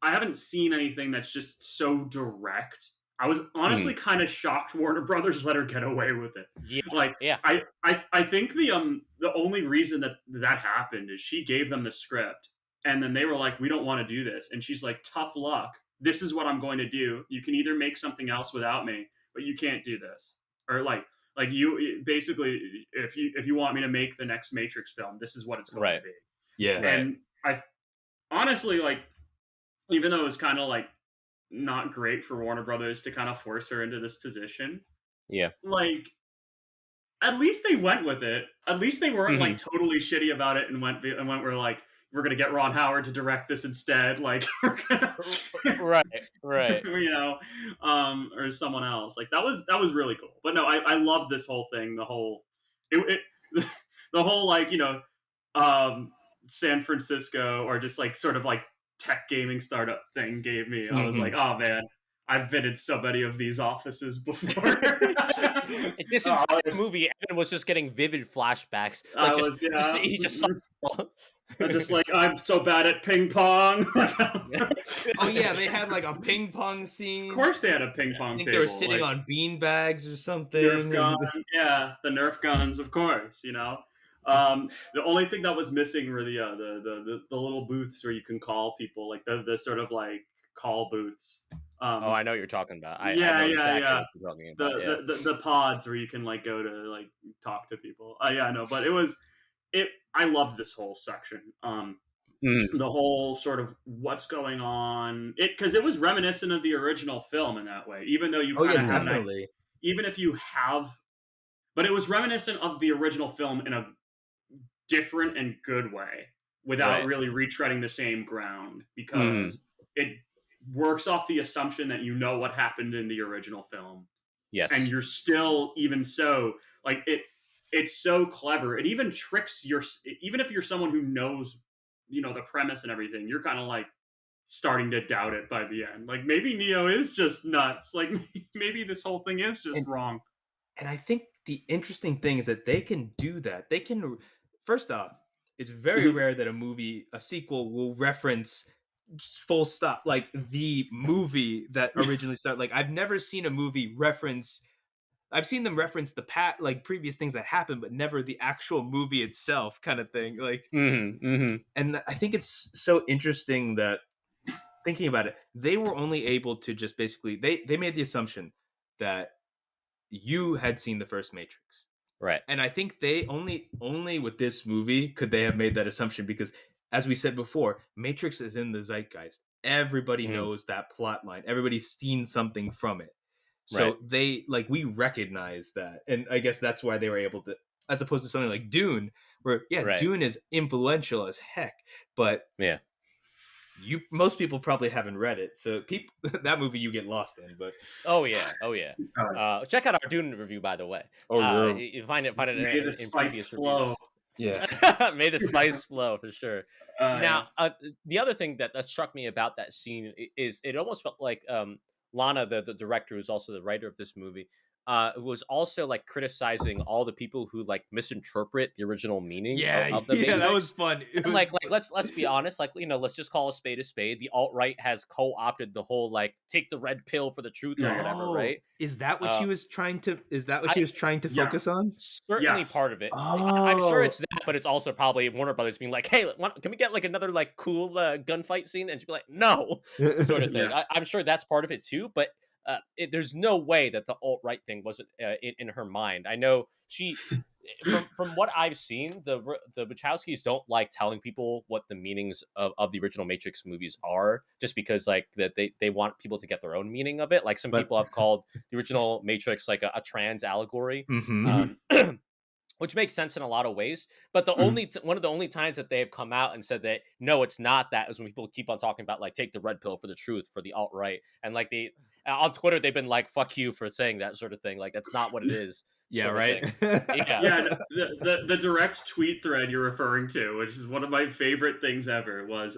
I haven't seen anything that's just so direct. I was honestly Mhm. kind of shocked Warner Brothers let her get away with it. Yeah. Like Yeah. I think the only reason that happened is she gave them the script and then they were like, we don't want to do this, and she's like, tough luck. This is what I'm going to do. You can either make something else without me, but you can't do this. Or like you basically, if you want me to make the next Matrix film, this is what it's going to Right. be. Yeah. Right. And I honestly, like, even though it was kind of like not great for Warner Brothers to kind of force her into this position, Yeah. like, at least they went with it. At least they weren't like Mhm. totally shitty about it and we're like, we're gonna get Ron Howard to direct this instead. Like, we're gonna, Right. Right. or someone else. Like that was really cool. But no, I loved this whole thing. It the whole like um, San Francisco or just like sort of like tech gaming startup thing gave me. I was like, Mhm. oh man, I've been in so many of these offices before. This Oh, entire movie, Evan was just getting vivid flashbacks. I Like was just yeah, he just saw. just like I'm so bad at ping pong. Oh yeah, they had like a ping pong Of scene. course, they had a ping I pong think they were table, sitting like on bean bags or something. Nerf gun. And Yeah, the Nerf guns, of course. The only thing that was missing were the little booths where you can call people, like the sort of like call booths. Oh, Um, I know what you're talking about. I yeah, know yeah, exactly yeah. what you're talking about. Yeah. The pods where you can like go to like talk to people. Yeah, I know, but it was it. I loved this whole section. Mhm. The whole sort of what's going on, because it was reminiscent of the original film in that way, even though you oh kind yeah, of have definitely. even if you have, but it was reminiscent of the original film in a different and good way without Right. really retreading the same ground, Mhm. because it works off the assumption that you know what happened in the original film, and Yes. you're still, even so, like it's so clever. It even tricks even if you're someone who knows the premise and everything, you're kind of like starting to doubt it by the end. Like, maybe Neo is just nuts. Like, maybe this whole thing is just And wrong. and I think the interesting thing is that they can do that. They can first off, it's very Mhm. rare that a sequel will reference full stop. Like the movie that originally started. Like I've never seen a movie reference. I've seen them reference the like previous things that happened, but never the actual movie itself, kind of thing. Like, and I think it's so interesting that thinking about it, they were only able to just basically they made the assumption that you had seen the first Matrix. Right. And I think they only with this movie could they have made that assumption because as we said before, Matrix is in the zeitgeist. Everybody knows that plot line. Everybody's seen something from it. So they like we recognize that. And I guess that's why they were able to, as opposed to something like Dune, where Dune is influential as heck, but most people probably haven't read it, so people that movie you get lost in. But check out our Dune review, by the way. You find it May the spice flow. May the spice flow for sure. Now the other thing that struck me about that scene is it almost felt like Lana, the director, who's also the writer of this movie, was also like criticizing all the people who like misinterpret the original meaning of the Matrix. That was fun. Like let's be honest, like let's just call a spade a spade. The alt-right has co-opted the whole like take the red pill for the truth or whatever, right? Is that what she was trying to focus on? Certainly part of it. I'm sure it's that, but it's also probably Warner Brothers being like, hey, can we get like another like cool gunfight scene? And she'd be like, no, sort of thing. I'm sure that's part of it too, but there's no way that the alt-right thing wasn't in her mind. I know she, from what I've seen, the Wachowskis don't like telling people what the meanings of the original Matrix movies are, just because like that they want people to get their own meaning of it. Like some people have called the original Matrix like a trans allegory. Which makes sense in a lot of ways, but the only one of the only times that they have come out and said that no, it's not that is when people keep on talking about like take the red pill for the truth for the alt-right, and like on Twitter they've been like fuck you for saying that sort of thing, like that's not what it is. The direct tweet thread you're referring to, which is one of my favorite things ever, was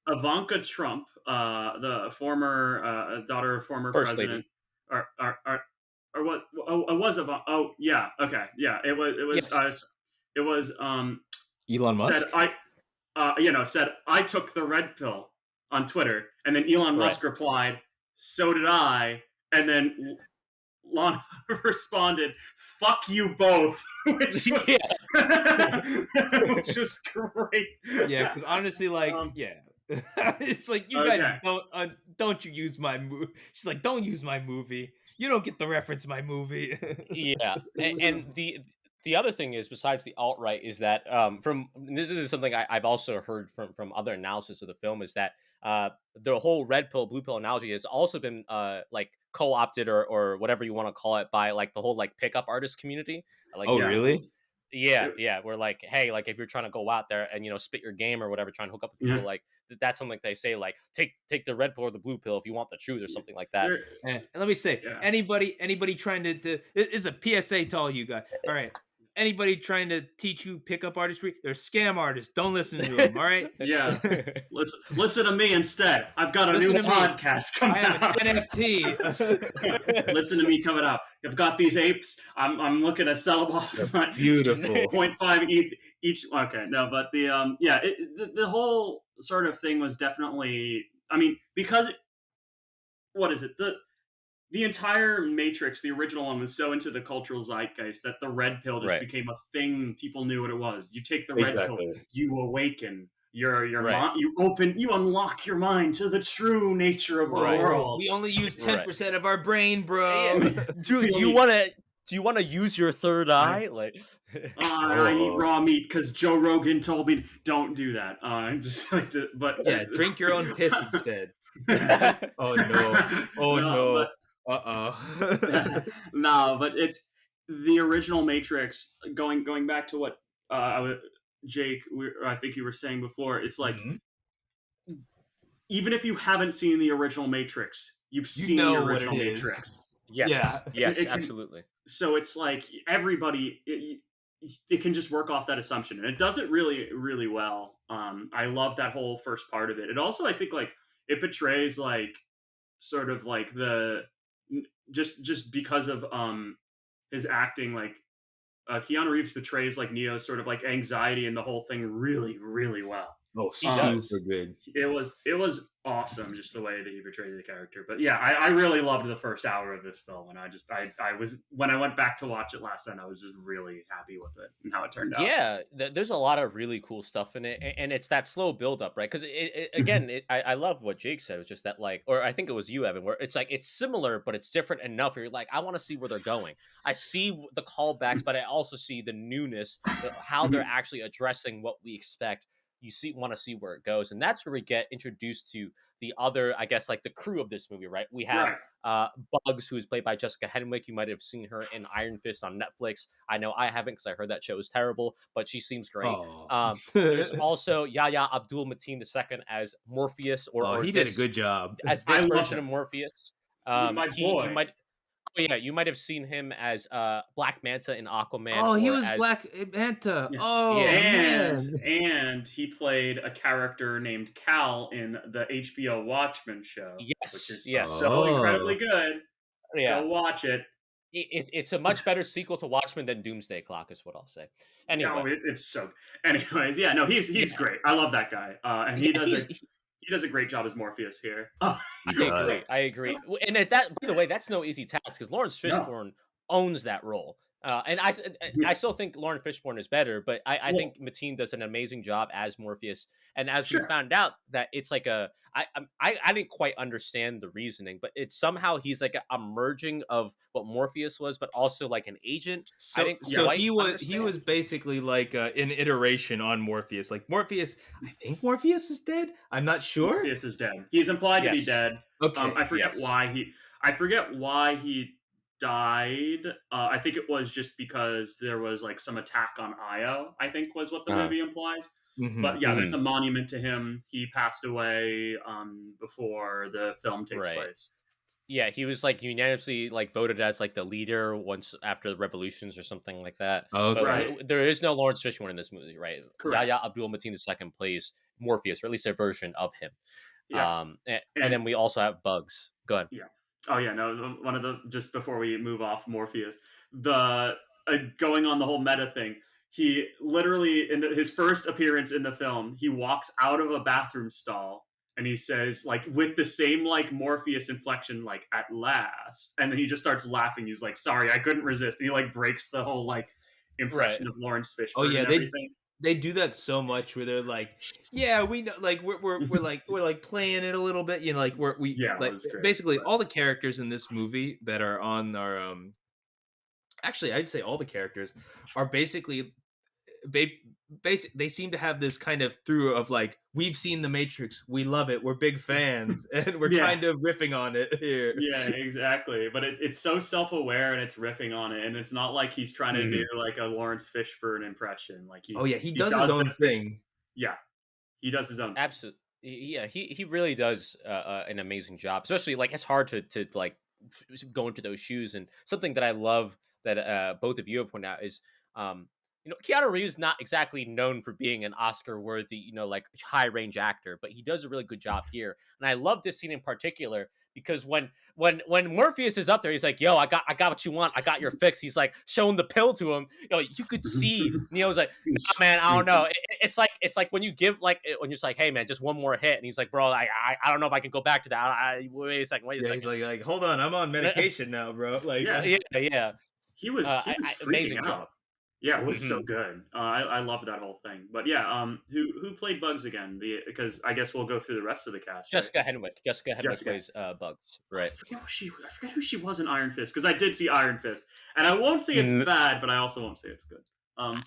Ivanka Trump, the former daughter of former First president, or what? Oh, it was Ivanka. Oh, yeah. Okay, yeah. It was. Elon Musk said I took the red pill on Twitter, and then Elon Musk replied, "So did I," and then Lana responded, "Fuck you both," which was great. Yeah, because honestly, like, it's like you guys don't you use my movie? She's like, don't use my movie. You don't get the reference my movie. And the other thing is, besides the alt-right, is that this is something I've also heard from other analysis of the film, is that the whole red pill, blue pill analogy has also been like co-opted or whatever you want to call it by like the whole like pickup artist community. Like, really? Yeah. We're like, hey, like if you're trying to go out there and spit your game or whatever, trying to hook up with people, like that's something they say, like take the red pill or the blue pill if you want the truth or something like that. And let me say, anybody trying to this is a PSA to all you guys. All right. Anybody trying to teach you pickup artistry, they're scam artists. Don't listen to them, all right? Yeah. Listen to me instead. I've got a new podcast coming out. I have an NFT. Listen to me coming out. I've got these apes. I'm looking to sell them off. Beautiful. 0.5 each. Okay, no, but the whole sort of thing was definitely, I mean, because what is it? The entire Matrix, the original one, was so into the cultural zeitgeist that the red pill just became a thing. People knew what it was. You take the red pill, you awaken. Your mind, you unlock your mind to the true nature of the world. We only use 10% of our brain, bro. Dude, do you want to use your third eye? Like, I eat raw meat because Joe Rogan told me don't do that. I'm just like, drink your own piss instead. Oh no. No, but it's the original Matrix. Going back to what Jake, I think you were saying before. It's like even if you haven't seen the original Matrix, you've seen the original Matrix. Yes, absolutely. So it's like everybody, it can just work off that assumption, and it does it really, really well. I love that whole first part of it. It also, I think, like it portrays like sort of like the just because of his acting, like Keanu Reeves portrays like Neo's sort of like anxiety and the whole thing really, really well. Oh, He Um, does. super good. it was awesome just the way that he portrayed the character. But yeah, I really loved the first hour of this film, and I was when I went back to watch it last night, I was just really happy with it and how it turned out. Yeah, there's a lot of really cool stuff in it, and it's that slow build up, right? Because again, I love what Jake said. It's just that, like, or I think it was you, Evan, where it's like it's similar, but it's different enough. Where you're like, I want to see where they're going. I see the callbacks, but I also see the newness, how they're actually addressing what we expect. You want to see where it goes, and that's where we get introduced to the other, I guess, like the crew of this movie, right? We have Right. uh, Bugs, who is played by Jessica Henwick. You might have seen her in Iron Fist on Netflix. I know I haven't because I heard that show is terrible, but she seems great. Oh. There's also Yahya Abdul Mateen II as Morpheus, Oh, or he did a this good job. as I this love version that. of Morpheus. My He you boy. might oh yeah, you might have seen him as Black Manta in Aquaman, Oh, he or was as Black Manta. Yeah. Oh yeah, And he played a character named Cal in the HBO Watchmen show, which yes, is yes, so incredibly Oh. good. yeah. Go watch it. It's a much better sequel to Watchmen than Doomsday Clock, is what I'll say. No, Anyway, it's so. Anyways, yeah, no, he's yeah, great. I love that guy, and yeah, he's he does a great job as Morpheus here. He I does. agree. I agree. And at that, by the way, that's no easy task because Lawrence No, Fishburne owns that role. And I yeah, still think Lawrence Fishburne is better, but I well, think Mateen does an amazing job as Morpheus. And as we sure. found out, that it's like I didn't quite understand the reasoning, but it's somehow he's like a merging of what Morpheus was, but also like an agent. I So didn't Yeah, so quite he was understand. basically like an iteration on Morpheus. Like Morpheus, I think Morpheus is dead. I'm not sure. Morpheus is dead. He's implied to be Yes, dead. Okay. yes, I forget why he died. I think it was just because there was like some attack on Io, I think was what the Uh, movie implies. hmm But yeah, there's mm, a monument to him. He passed away before the film takes right. place. Yeah, he was like unanimously like voted as like the leader once after the revolutions or something like that. But Okay. Right. there is no Lawrence Fishburne in this movie, right? Yahya Correct. Abdul Mateen II plays Morpheus, or at least a version of him. Yeah. And And then we also have Bugs. Go ahead. yeah. Oh yeah, no, one of the just before we move off Morpheus, the going on the whole meta thing. He literally his first appearance in the film, he walks out of a bathroom stall and he says like with the same like Morpheus inflection like at last, and then he just starts laughing. He's like, "Sorry, I couldn't resist." And he like breaks the whole like Right. impression of Lawrence Oh Fishburne yeah, and everything. they do that so much where they're like, yeah, we know, like we're like playing it a little bit, like we Yeah, it like was great. basically But all the characters in this movie that are on our actually I'd say all the characters are basically they they seem to have this kind of through of like we've seen the Matrix, we love it, we're big fans, and we're yeah, kind of riffing on it here. yeah, exactly. But it's so self aware and it's riffing on it, and it's not like he's trying to do Mhm. like a Lawrence Fishburne impression. Like Oh yeah, he he does his does the own fish. thing. Yeah, he does his own thing. Absolutely. Yeah, he really does an amazing job. Especially like it's hard to like go into those shoes. And something that I love that both of you have pointed out is Keanu Reeves not exactly known for being an Oscar worthy like high range actor, but he does a really good job here. And I love this scene in particular because when Morpheus is up there, he's like, "Yo, I got what you want. I got your fix." He's like showing the pill to him. You could see Neo's like, He's man, I don't know. freaking. It's like when you give like when you're just like, hey man, just one more hit, and he's like, bro, I don't know if I can go back to that. Wait a second, wait a Yeah, he's second. like hold on, I'm on medication now, bro. Like Yeah, Yeah. he was freaking Amazing job. out. Yeah, it was so Hmm. good. I love that whole thing. But yeah, who played Bugs again? Because I guess we'll go through the rest of the cast, right? Jessica Henwick Jessica. plays Bugs, right? I forget who she was in Iron Fist because I did see Iron Fist, and I won't say it's bad, but I also won't say it's good.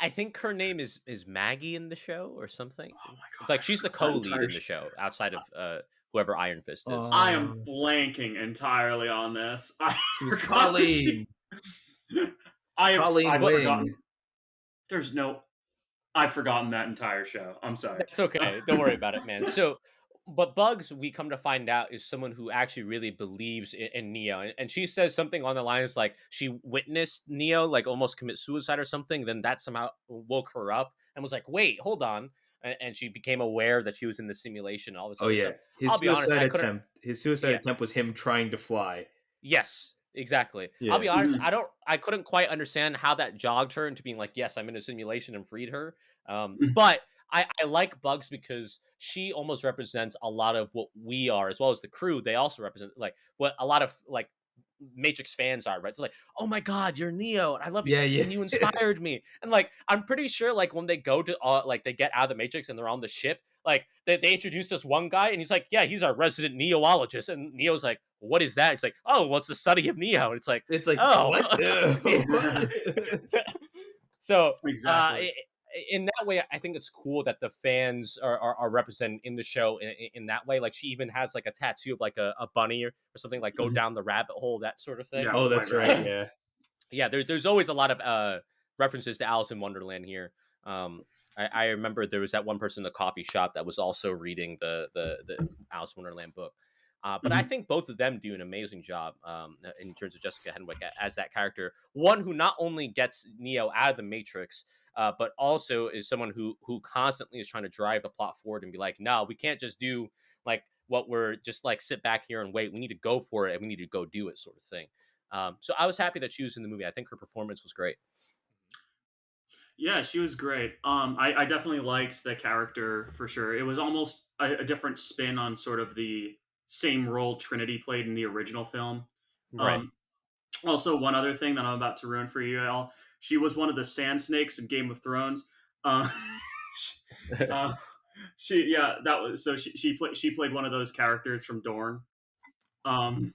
I think her name is Maggie in the show or something. Oh my god, Like I she's the forgot that co-lead entire. in the show outside of whoever Iron Fist is. I am um blanking entirely on this. I it was forgot that she. Colleen. Colleen I've What? Wing. forgotten. There's no. I've forgotten that entire show. I'm sorry. That's okay. Don't worry about it, man. So, but Bugs, we come to find out, is someone who actually really believes in Neo, and she says something on the lines like she witnessed Neo like almost commit suicide or something. Then that somehow woke her up and was like, "Wait, hold on," and she became aware that she was in the simulation. All this Oh other yeah, stuff. I'll be honest, I couldn't. his suicide Yeah. attempt was him trying to fly. Yes, exactly. I'll Yeah. be honest, Mhm. I couldn't quite understand how that jogged her into being like, "Yes, I'm in a simulation," and freed her. Mhm. But I like Bugs because she almost represents a lot of what we are, as well as the crew. They also represent like what a lot of like Matrix fans are, right? It's like, oh my god, you're Neo, and I love you, Yeah, yeah. and you inspired me. And like, I'm pretty sure, like when they go to, like they get out of the Matrix and they're on the ship, like they introduce this one guy, and he's like, yeah, he's our resident Neoologist, and Neo's like, what is that? It's like, oh, what's the study of Neo? And it's like, It's like, oh, what? What? so Exactly. in that way, I think it's cool that the fans are represented in the show in that way. Like she even has like a tattoo of like a bunny or something, like go Mhm. down the rabbit hole, that sort of thing. Yeah, Oh, that's right. right. Yeah. Yeah, there's always a lot of references to Alice in Wonderland here. I remember there was that one person in the coffee shop that was also reading the Alice in Wonderland book. But I Mhm. think both of them do an amazing job in terms of Jessica Henwick as that character. One who not only gets Neo out of the Matrix, but also is someone who constantly is trying to drive the plot forward and be like, no, we can't just do like what we're just like sit back here and wait. We need to go for it and we need to go do it, sort of thing. So I was happy that she was in the movie. I think her performance was great. Yeah, she was great. I definitely liked the character for sure. It was almost a different spin on sort of the same role Trinity played in the original film. Right. Um, Also, one other thing that I'm about to ruin for you all, she was one of the Sand Snakes in Game of Thrones. Uh, uh, yeah, that was so she played one of those characters from Dorne. Um,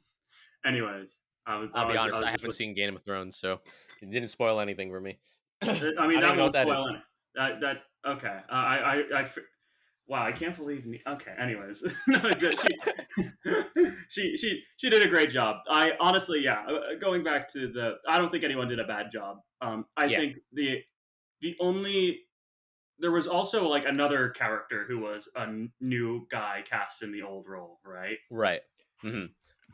anyways, I'll be I honest, was I just haven't like, seen Game of Thrones, so it didn't spoil anything for me. I I mean don't that even know what won't that is. spoil any. That okay. Wow, I can't believe me. Okay, anyways, no, she did a great job. I honestly, yeah, going back to I don't think anyone did a bad job. I Yeah, think the only there was also like another character who was a new guy cast in the old role, right? right. hmm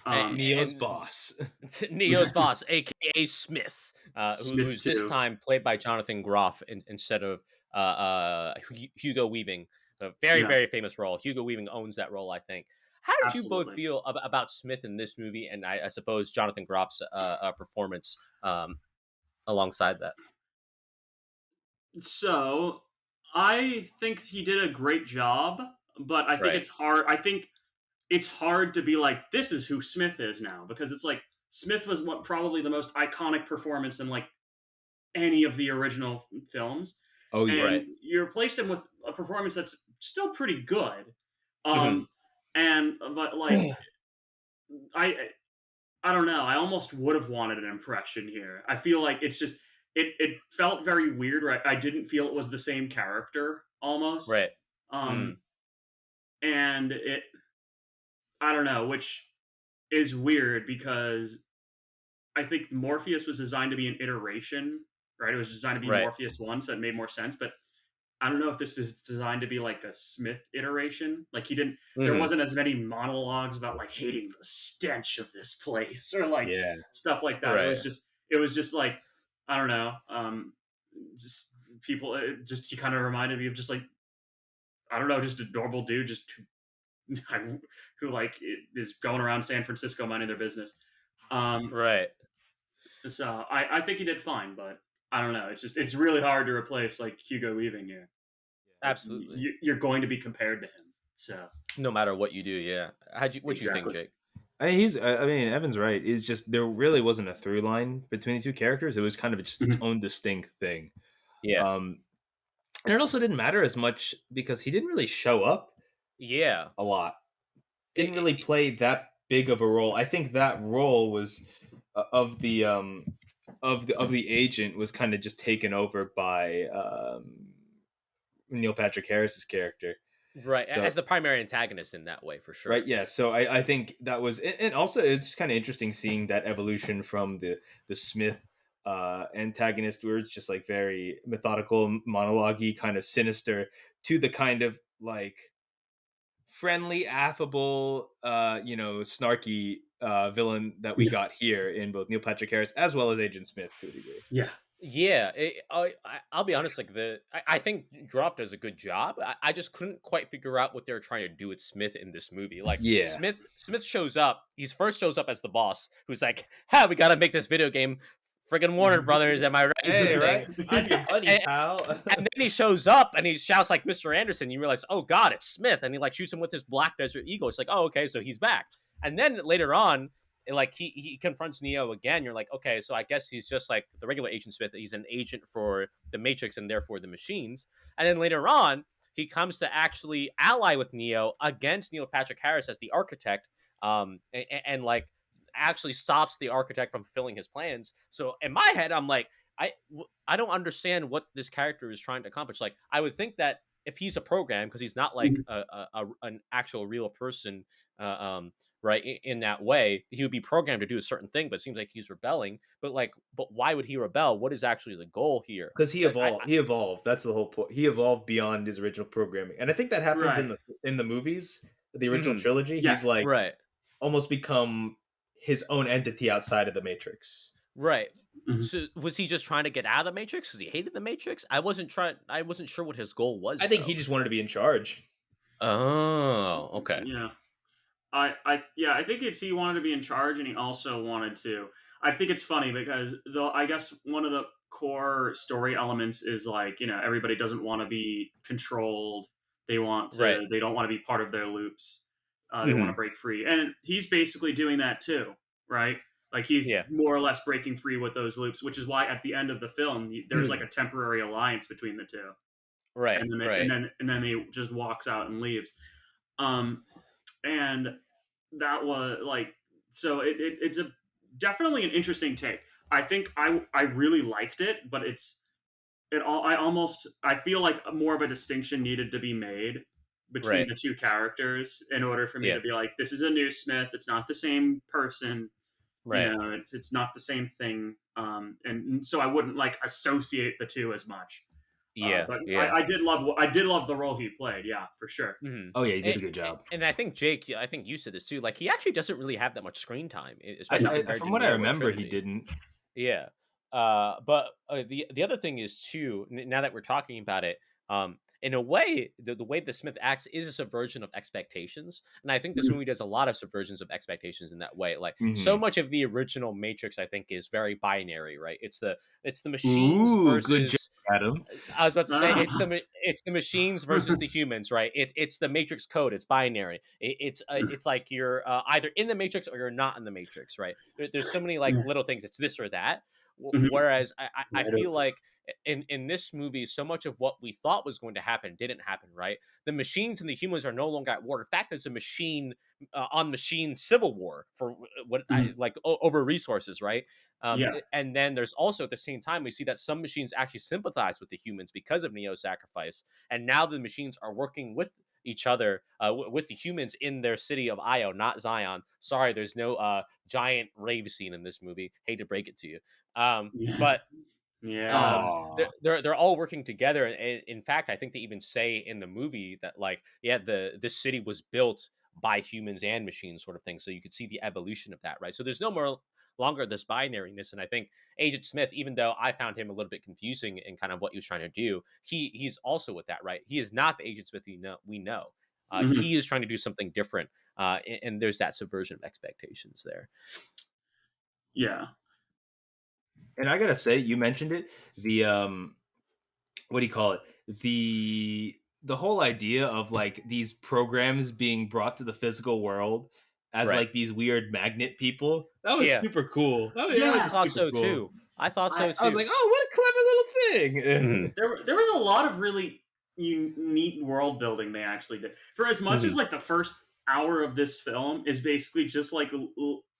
Um, Neo's And boss. Neo's boss, aka Smith, Smith who's this too. time played by Jonathan Groff instead of Hugo Weaving. A very, Yeah, very famous role. Hugo Weaving owns that role, I think. How did you both absolutely. feel about Smith in this movie, and I suppose Jonathan Groff's performance alongside that? So I think he did a great job, but I think Right. it's hard. I think it's hard to be like, this is who Smith is now, because it's like Smith was what probably the most iconic performance in like any of the original films, Oh yeah. and Right. you replaced him with a performance that's still pretty good. hmm Um, and but like I I don't know. I almost would have wanted an impression here. I feel like it's just it felt very weird. Right, I didn't feel it was the same character almost. Right. Um, and it I don't know, which is weird because I think Morpheus was designed to be an iteration, right? It was designed to be Right. Morpheus 1, so it made more sense. But I don't know if this was designed to be like a Smith iteration. Like there hmm wasn't as many monologues about like hating the stench of this place or like Yeah. stuff like that. Right. It was just like, I don't know, just people, just, he kind of reminded me of just like, I don't know, just a normal dude, just who like is going around San Francisco minding their business. Um, Right. So I think he did fine, but I don't know. It's really hard to replace like Hugo Weaving here. Like Absolutely. you're going to be compared to him. So No matter what you do, yeah. What you think, exactly. Jake? I mean, Evan's right. It's just there really wasn't a through line between the two characters. It was kind of just its Mhm. own distinct thing. Yeah. Um, and it also didn't matter as much because he didn't really show up Yeah. a lot. It, Didn't it, really it- play that big of a role. I think that role was of the agent was kind of just taken over by Neil Patrick Harris's character. right. So As the primary antagonist in that way, for sure. right, yeah. So I think that was, and also it's just kind of interesting seeing that evolution from the Smith antagonist, where it's just like very methodical, monologue-y, kind of sinister, to the kind of like friendly, affable, snarky villain that we Yeah. got here in both Neil Patrick Harris as well as Agent Smith to a degree. Yeah. Yeah, I'll be honest. Like I think Groff does a good job. I just couldn't quite figure out what they were trying to do with Smith in this movie. Like Yeah. Smith shows up. He first shows up as the boss, who's like, "Ha, we got to make this video game friggin' Warner Brothers, am I right?" Hey, thing. right? I'm your buddy, And, pal. and then he shows up and he shouts like Mr. Anderson. You realize, oh God, it's Smith, and he like shoots him with his Black Desert Eagle. It's like, oh okay, so he's back. And then later on, like he confronts Neo again. You're like, okay, so I guess he's just like the regular Agent Smith. He's an agent for the Matrix and therefore the machines. And then later on, he comes to actually ally with Neo against Neil Patrick Harris as the architect, and like actually stops the architect from fulfilling his plans. So in my head, I'm like, I don't understand what this character is trying to accomplish. Like, I would think that if he's a program, because he's not like an actual real person, right, in that way, he would be programmed to do a certain thing. But it seems like he's rebelling. But why would he rebel? What is actually the goal here? Because he Like, evolved. He evolved. That's the whole point. He evolved beyond his original programming, and I think that happens Right. in the movies, the original Mhm. trilogy. Yeah. He's like right, almost become his own entity outside of the Matrix. right. Mhm. So was he just trying to get out of the Matrix because he hated the Matrix? I wasn't sure what his goal was. I think though. he just wanted to be in charge. Oh, okay. Yeah. I think it's he wanted to be in charge, and he also wanted to. I think it's funny because though I guess one of the core story elements is like everybody doesn't want to be controlled. They want to. Right. They don't want to be part of their loops. They want to Mhm. break free, and he's basically doing that too, right? Like he's Yeah. more or less breaking free with those loops, which is why at the end of the film there's like a temporary alliance between the two, Right. and then they, Right. and then he just walks out and leaves. Um, and that was like so it's a definitely an interesting take. I think I really liked it, but I feel like more of a distinction needed to be made between Right. the two characters in order for me Yeah. to be like, this is a new Smith. It's not the same person. Right. It's not the same thing. And so I wouldn't like associate the two as much. Yeah. But Yeah. I did love the role he played. Yeah, for sure. Mhm. Oh yeah, he did a And, good job. and I think Jake, I think you said this too. Like he actually doesn't really have that much screen time, I, especially compared from to what I Neo or remember, he Trinity. didn't. Yeah. But the other thing is too. Now that we're talking about it, in a way, the way the Smith acts is a subversion of expectations, and I think this Mhm. movie does a lot of subversions of expectations in that way. Like so Mhm. much of the original Matrix, I think, is very binary, right? It's the machines Ooh, good job, versus. Adam. I was about to say it's the machines versus the humans, right? It's the Matrix code. It's binary. It's like you're either in the Matrix or you're not in the Matrix, right? There's so many like Yeah. little things. It's this or that. Mhm. Whereas I feel Right. like in this movie, so much of what we thought was going to happen didn't happen, right? The machines and the humans are no longer at war. In fact, there's a machine on machine civil war for what I Mhm. like over resources, right? Yeah. And then there's also at the same time we see that some machines actually sympathize with the humans because of Neo's sacrifice, and now the machines are working with each other with the humans in their city of Io, not Zion. Sorry, there's no giant rave scene in this movie. Hate to break it to you, Yeah. but Yeah. they're, Aw. they're all working together, and in fact I think they even say in the movie that like yeah this city was built by humans and machines sort of thing, so you could see the evolution of that, right? So there's no more longer this binariness, and I think Agent Smith, even though I found him a little bit confusing in kind of what he was trying to do, he's also with that, right? He is not the Agent Smith we know. Mhm. He is trying to do something different, and there's that subversion of expectations there. Yeah. And I gotta say, you mentioned it. The what do you call it? The whole idea of like these programs being brought to the physical world as Right. like these weird magnet people. That was Yeah. super cool. Yeah. I That was thought super so cool. too. I thought so I too. I was like, oh, what a clever little thing. Mhm. There was a lot of really neat world building they actually did. For as much as like the first hour of this film is basically just like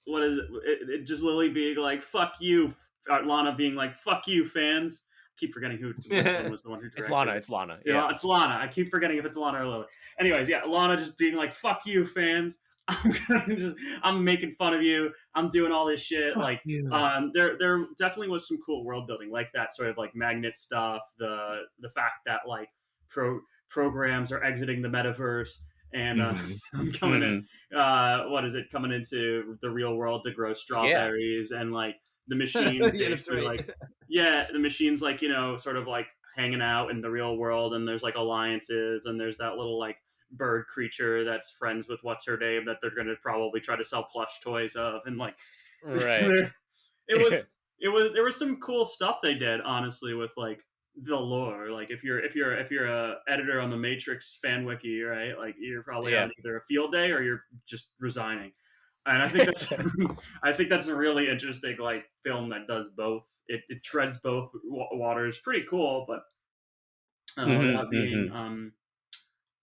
what is it just Lily being like "fuck you," Lana being like "fuck you, fans." I keep forgetting which one was the one who directed It's Lana. it. It's Lana. Yeah, Yeah. it's Lana. I keep forgetting if it's Lana or Lily. Anyways, yeah, Lana just being like "fuck you, fans." I'm making fun of you. I'm doing all this shit. Fuck Like, you. there definitely was some cool world building, like that sort of like magnet stuff. The fact that like programs are exiting the metaverse and coming in. What is it? Coming into the real world to grow strawberries, and like the machines Yeah, that's basically right. like the machines like sort of like hanging out in the real world, and there's like alliances, and there's that little like bird creature that's friends with what's her name that they're going to probably try to sell plush toys of, and like Right. it was there was some cool stuff they did, honestly, with like the lore. Like if you're a editor on the Matrix fan wiki, right? Like you're probably Yeah. on either a field day or you're just resigning. And I think that's I think that's a really interesting like film that does both. It treads both waters. Pretty cool, but Hmm. without being Hmm.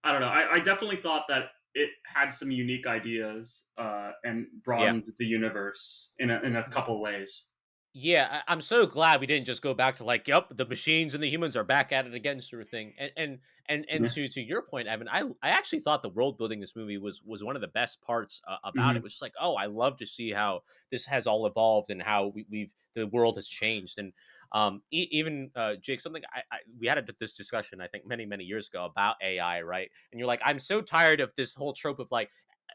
I don't know. I definitely thought that it had some unique ideas and Yeah. broadened the universe in a couple ways. Yeah, I'm so glad we didn't just go back to like, yep, the machines and the humans are back at it again, sort of thing. And Yeah. to your point, Evan, I actually thought the world building this movie was one of the best parts about it. Hmm. Was just like, oh, I love to see how this has all evolved and how we've the world has changed. And even Jake, something we had this discussion I think many years ago about AI, right? And you're like, I'm so tired of this whole trope of like,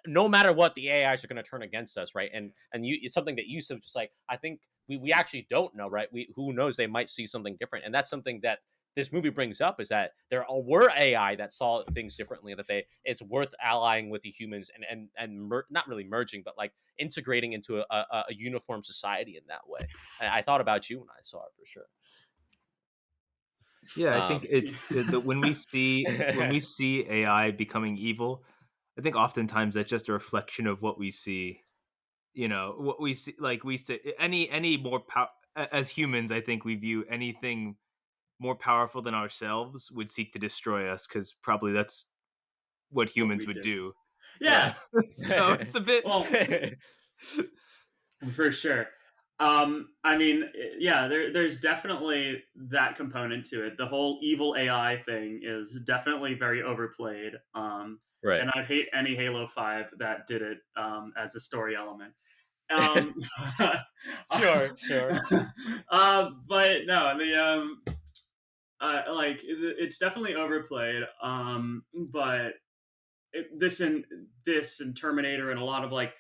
no matter what, the AIs are going to turn against us, right? And you, it's something that you said, just like, I think we actually don't know, right? We, who knows, they might see something different, and that's something that this movie brings up, is that were AI that saw things differently, that it's worth allying with the humans and not really merging, but like integrating into a uniform society in that way. And I thought about you when I saw it for sure. Yeah, I think Um, it's the when we see AI becoming evil, I think oftentimes that's just a reflection of what we see. You know, what we see, like we say, any more as humans. I think we view anything more powerful than ourselves would seek to destroy us, because probably that's what What humans we would do. do. Yeah, Yeah. so it's a bit. Well, for sure. I mean, yeah, there's definitely that component to it. The whole evil AI thing is definitely very overplayed. right. And I'd hate any Halo 5 that did it as a story element. Um, Sure, sure. but no, it's definitely overplayed. But this and Terminator and a lot of like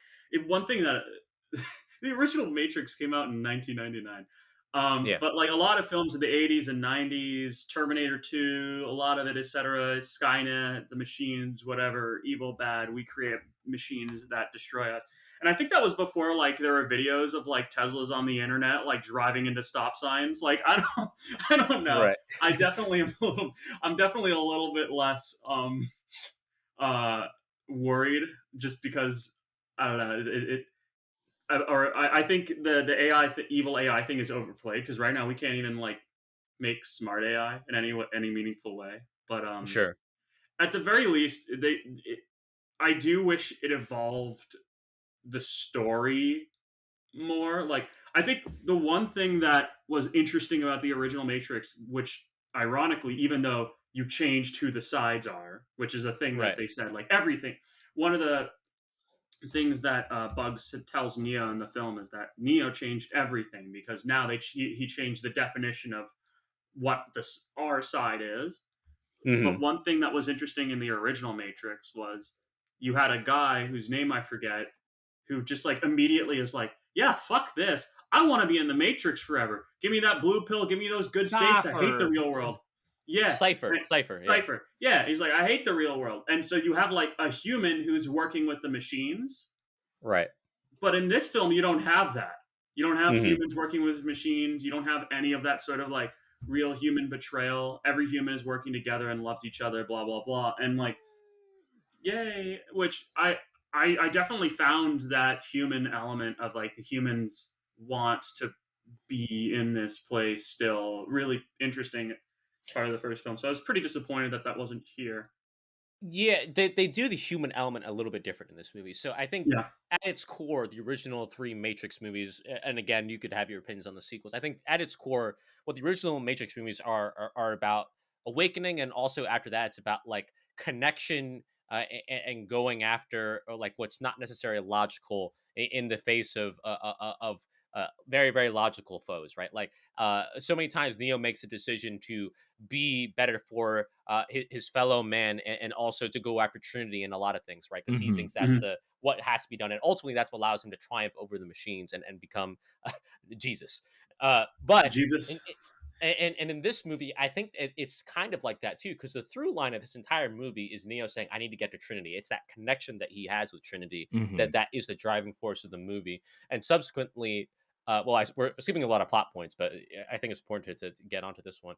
one thing that the original Matrix came out in 1999. Yeah. But like a lot of films in the 80s and 90s, Terminator 2, a lot of it, etc., Skynet, the machines, whatever, evil, bad, we create machines that destroy us. And I think that was before like there were videos of like Teslas on the internet like driving into stop signs. Like I don't I don't know. Right. I'm definitely a little bit less uh worried just because I don't know I think the evil AI thing is overplayed because right now we can't even like make smart AI in any meaningful way. But Sure. at the very least, I do wish it evolved the story more. Like I think the one thing that was interesting about the original Matrix, which ironically, even though you changed who the sides are, which is a thing that Right. they said, like everything. One of the things that Bugs tells Neo in the film is that Neo changed everything because now he changed the definition of what the our side is. But Hmm. one thing that was interesting in the original Matrix was you had a guy whose name I forget who just like immediately is like, yeah, fuck this. I want to be in the Matrix forever. Give me that blue pill. Give me those good steaks. I hate the Cipher. real world. Yeah. Cipher. Yeah. Cypher. Yeah. He's like, I hate the real world. And so you have like a human who's working with the machines. Right. But in this film, you don't have that. You don't have Hmm. humans working with machines. You don't have any of that sort of like real human betrayal. Every human is working together and loves each other, blah, blah, blah. And like, yay, which I definitely found that human element of like the humans want to be in this place still really interesting part of the first film. So I was pretty disappointed that that wasn't here. Yeah, they do the human element a little bit different in this movie. So I think Yeah. at its core, the original three Matrix movies, and again, you could have your opinions on the sequels. I think at its core, what the original Matrix movies are about awakening, and also after that, it's about like connection and going after or like what's not necessarily logical in the face of very logical foes, right? Like so many times Neo makes a decision to be better for his fellow man, and also to go after Trinity in a lot of things, right? Because he Mhm. thinks that's Mhm. the what has to be done, and ultimately that's what allows him to triumph over the machines and become Jesus. But Jeebus. in, and in this movie, I think it's kind of like that too, because the through line of this entire movie is Neo saying, "I need to get to Trinity." It's that connection that he has with Trinity Mhm. that is the driving force of the movie, and subsequently. we're skipping a lot of plot points, but I think it's important to get onto this one.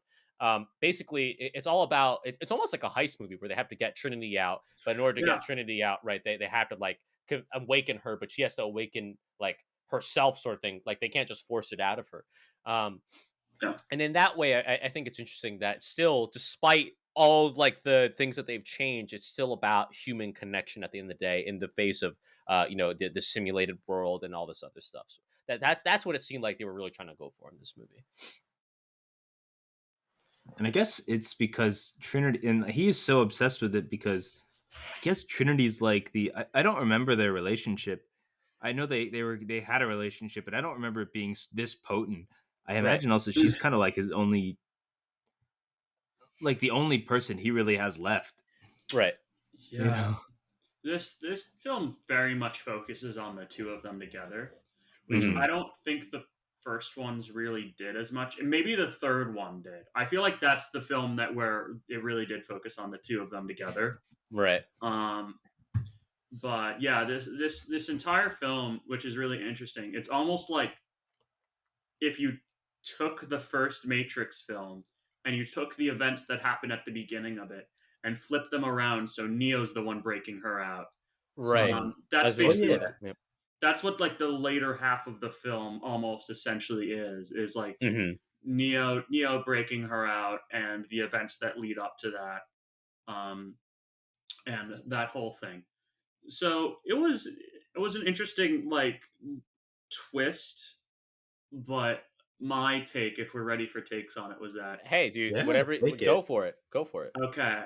Basically, it's all about it's almost like a heist movie where they have to get Trinity out, but in order to Yeah. get Trinity out, right, they have to like awaken her, but she has to awaken like herself, sort of thing. Like they can't just force it out of her. Um, Yeah. and in that way, I think it's interesting that still, despite all like the things that they've changed, it's still about human connection at the end of the day in the face of the simulated world and all this other stuff. So that's what it seemed like they were really trying to go for in this movie. And I guess it's because Trinity, and he is so obsessed with it because I guess Trinity's like I don't remember their relationship. I know they had a relationship, but I don't remember it being this potent. I imagine also she's kind of like his only, like the only person he really has left. Right. Yeah. You know? This film very much focuses on the two of them together, which Mhm. I don't think the first ones really did as much, and maybe the third one did. I feel like that's the film where it really did focus on the two of them together. Right. But yeah, this entire film, which is really interesting, it's almost like if you took the first Matrix film and you took the events that happened at the beginning of it and flipped them around, so Neo's the one breaking her out. Right. That's That's basically basically yeah. that's what like the later half of the film almost essentially is like Mhm. Neo breaking her out and the events that lead up to that, and that whole thing. So it was an interesting like twist, but my take, if we're ready for takes on it, was that Hey, dude, Yeah, whatever. take Go it. for it. Go for it. okay.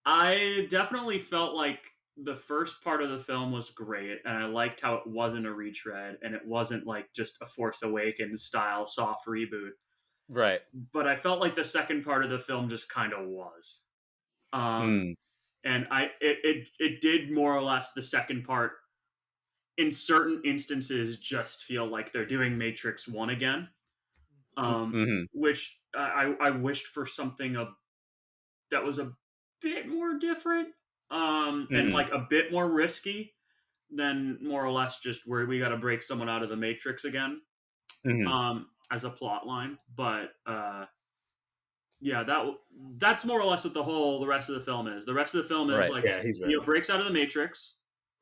I definitely felt like the first part of the film was great, and I liked how it wasn't a retread and it wasn't like just a Force Awakens style soft reboot. Right. But I felt like the second part of the film just kind of was. Um, Mm. and it did more or less the second part in certain instances just feel like they're doing Matrix 1 again. Mhm. Which I wished for something that was a bit more different, and Mhm. like a bit more risky than more or less just where we got to break someone out of the Matrix again, Mhm. as a plot line. But yeah, that's more or less what the rest of the film is. The rest of the film is Right. like Yeah, he's right. Neo breaks out of the Matrix,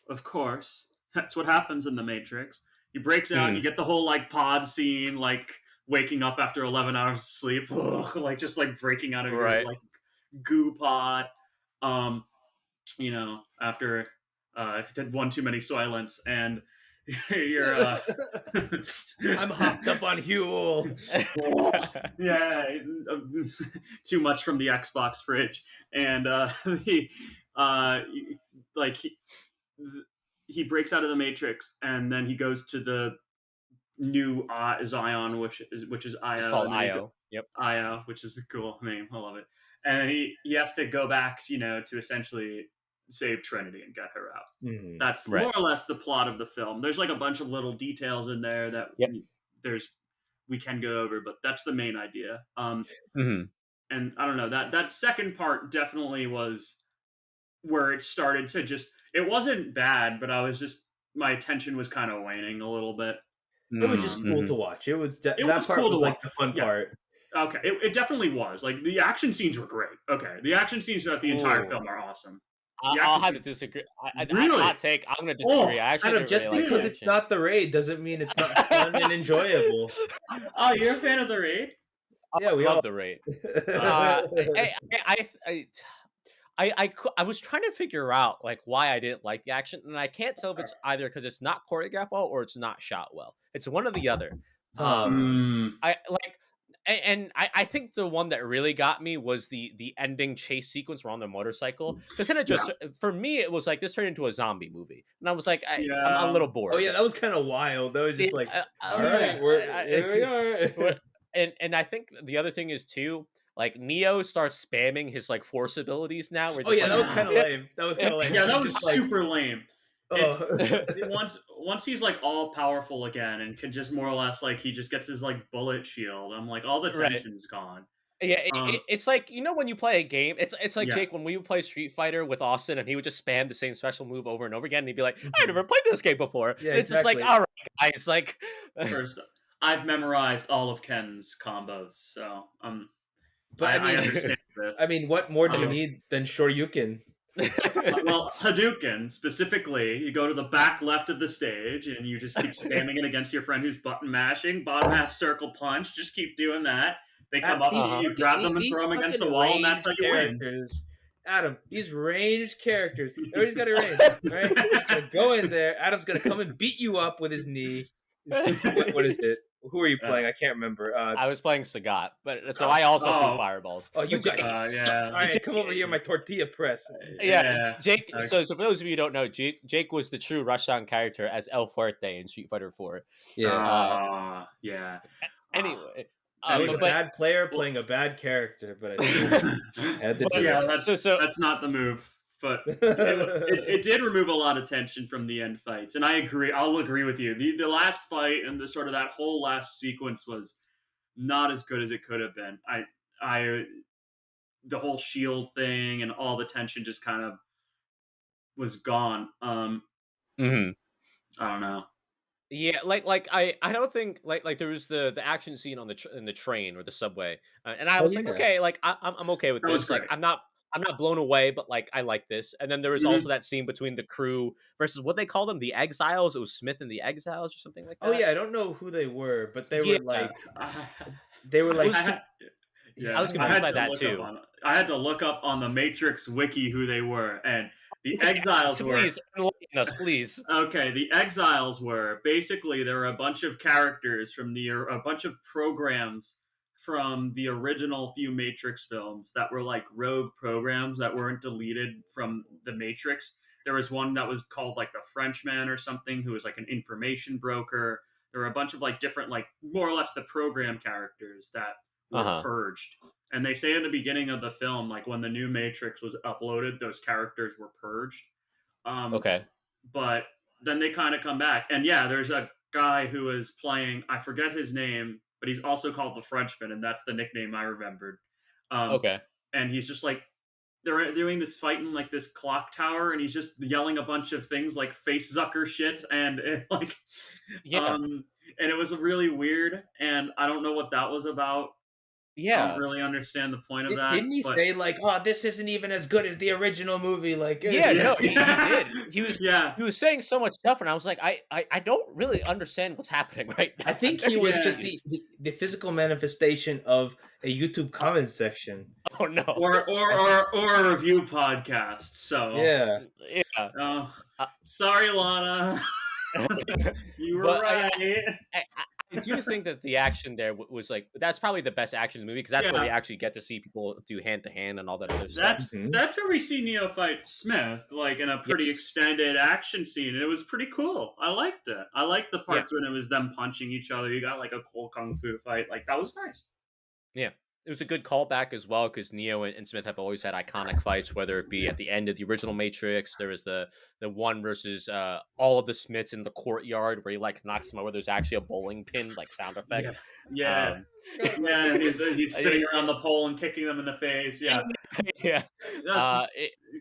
of course. That's what happens in the Matrix. He breaks out. Mhm. You get the whole like pod scene, like waking up after 11 hours of sleep, like just like breaking out of your Right. like goo pod. After did one too many Soylents, and you're I'm hopped up on Huel. yeah, too much from the Xbox fridge, and the uh, like he breaks out of the Matrix, and then he goes to the new Zion, which is It's Io, called and then IO. Yep. Io, which is a cool name. I love it. And he has to go back, to essentially save Trinity and get her out. Mhm. That's Right. more or less the plot of the film. There's like a bunch of little details in there that Yep. we can go over, but that's the main idea. Mhm. And I don't know, that second part definitely was where it started to just. It wasn't bad, but my attention was kind of waning a little bit. It was just cool Mhm. to watch. It was that was part cool to was like watch. the fun Yeah. part. Okay, it definitely was. Like the action scenes were great. Okay, the action scenes throughout the entire Ooh. film are awesome. I'll The action have to scene- disagree. Really? Hot take. I'm gonna Oh, disagree. I actually Adam, didn't just really like because the it's action. not the raid doesn't mean it's not fun and enjoyable. Oh, you're a fan of the raid? Yeah, we I love all. the rate. I was trying to figure out like why I didn't like the action, and I can't tell if it's either because it's not choreographed well or it's not shot well. It's one or the other. I like, and I think the one that really got me was the ending chase sequence where on the motorcycle, because then it just for me it was like this turned into a zombie movie, and I was like I'm a little bored. Oh yeah, that was kind of wild. That was just like, all right, here we are. And I think the other thing is too, like Neo starts spamming his like force abilities now. Oh yeah, that was kind of lame. That was kind of lame. Yeah, that He's was just like, super lame. It's oh. once he's like all powerful again and can just more or less like he just gets his like bullet shield. I'm like all the Right. tension's gone. Yeah, it's like when you play a game, it's like Yeah. Jake when we would play Street Fighter with Austin, and he would just spam the same special move over and over again, and he'd be like, "I Mhm. never played this game before." Yeah, And it's just like, exactly. all right, guys, like, First, I've memorized all of Ken's combos, so But I understand I this. mean, what more do you Um, need than Shoryuken? Well, Hadouken specifically, you go to the back left of the stage and you just keep spamming it against your friend who's button mashing. Bottom half circle punch, just keep doing that. They come up to These you, you grab them and these throw them against the fucking wall, and that's ranged how you win. characters. Adam, these ranged characters. Everybody's got a range, right? You're just gonna go in there. Adam's gonna come and beat you up with his knee. What is it? Who are you playing? I can't remember. I was playing Sagat, but so I also threw fireballs. Oh, you guys yeah. suck. All right, come over here, my tortilla press. Yeah, Jake. Okay. So for those of you who don't know, Jake was the true Rush-on character as El Fuerte in Street Fighter 4. Yeah. Yeah. Anyway, I was a but- bad player playing a bad character, but I had to do Yeah, it. that's not the move. But it did remove a lot of tension from the end fights, and I agree. I'll agree with you. The last fight and the sort of that whole last sequence was not as good as it could have been. The whole shield thing and all the tension just kind of was gone. Mhm. I don't know. Yeah, like I don't think like there was the action scene on in the train or the subway, and I was like, yeah. okay, like I'm okay with That was this. Like great. I'm not blown away, but like I like this. And then there was also that scene between the crew versus what they call them, the Exiles. It was Smith and the Exiles or something like that. Oh yeah, I don't know who they were, but they Yeah. were like I I was confused by that too. I had to look up on the Matrix wiki who they were, and the Exiles were. Please enlighten us, please. Okay, the Exiles were basically there were a bunch of characters from a bunch of programs from the original few Matrix films that were like rogue programs that weren't deleted from the Matrix. There was one that was called like the Frenchman or something, who was like an information broker. There were a bunch of like different, like more or less the program characters that were purged. And they say in the beginning of the film, like when the new Matrix was uploaded, those characters were purged. Okay. But then they kind of come back. And yeah, there's a guy who is playing, I forget his name, but he's also called the Frenchman, and that's the nickname I remembered. Okay. And he's just like, they're doing this fight in like this clock tower, and he's just yelling a bunch of things like face zucker shit, and like, and it was really weird, and I don't know what that was about. Yeah. I don't really understand the point of that. Didn't he say like, "Oh, this isn't even as good as the original movie"? Like, No, he did. He was Yeah. he was saying so much stuff, and I was like, I don't really understand what's happening right now. I think he was just the physical manifestation of a YouTube comment section. Oh no. or a review podcast. So Yeah. Sorry, Lana. You were But right. I do think that the action there was like that's probably the best action in the movie because that's where we actually get to see people do hand to hand and all that other stuff. That's where we see Neo fight Smith, like in a pretty extended action scene, and it was pretty cool. I liked it. I liked the parts when it was them punching each other. You got like a cool kung fu fight, like that was nice. Yeah. It was a good callback as well because Neo and Smith have always had iconic fights, whether it be at the end of the original Matrix. There was the one versus all of the Smiths in the courtyard where he like knocks them over. There's actually a bowling pin like sound effect. Yeah. And he's spinning around the pole and kicking them in the face. Yeah. Yeah. That's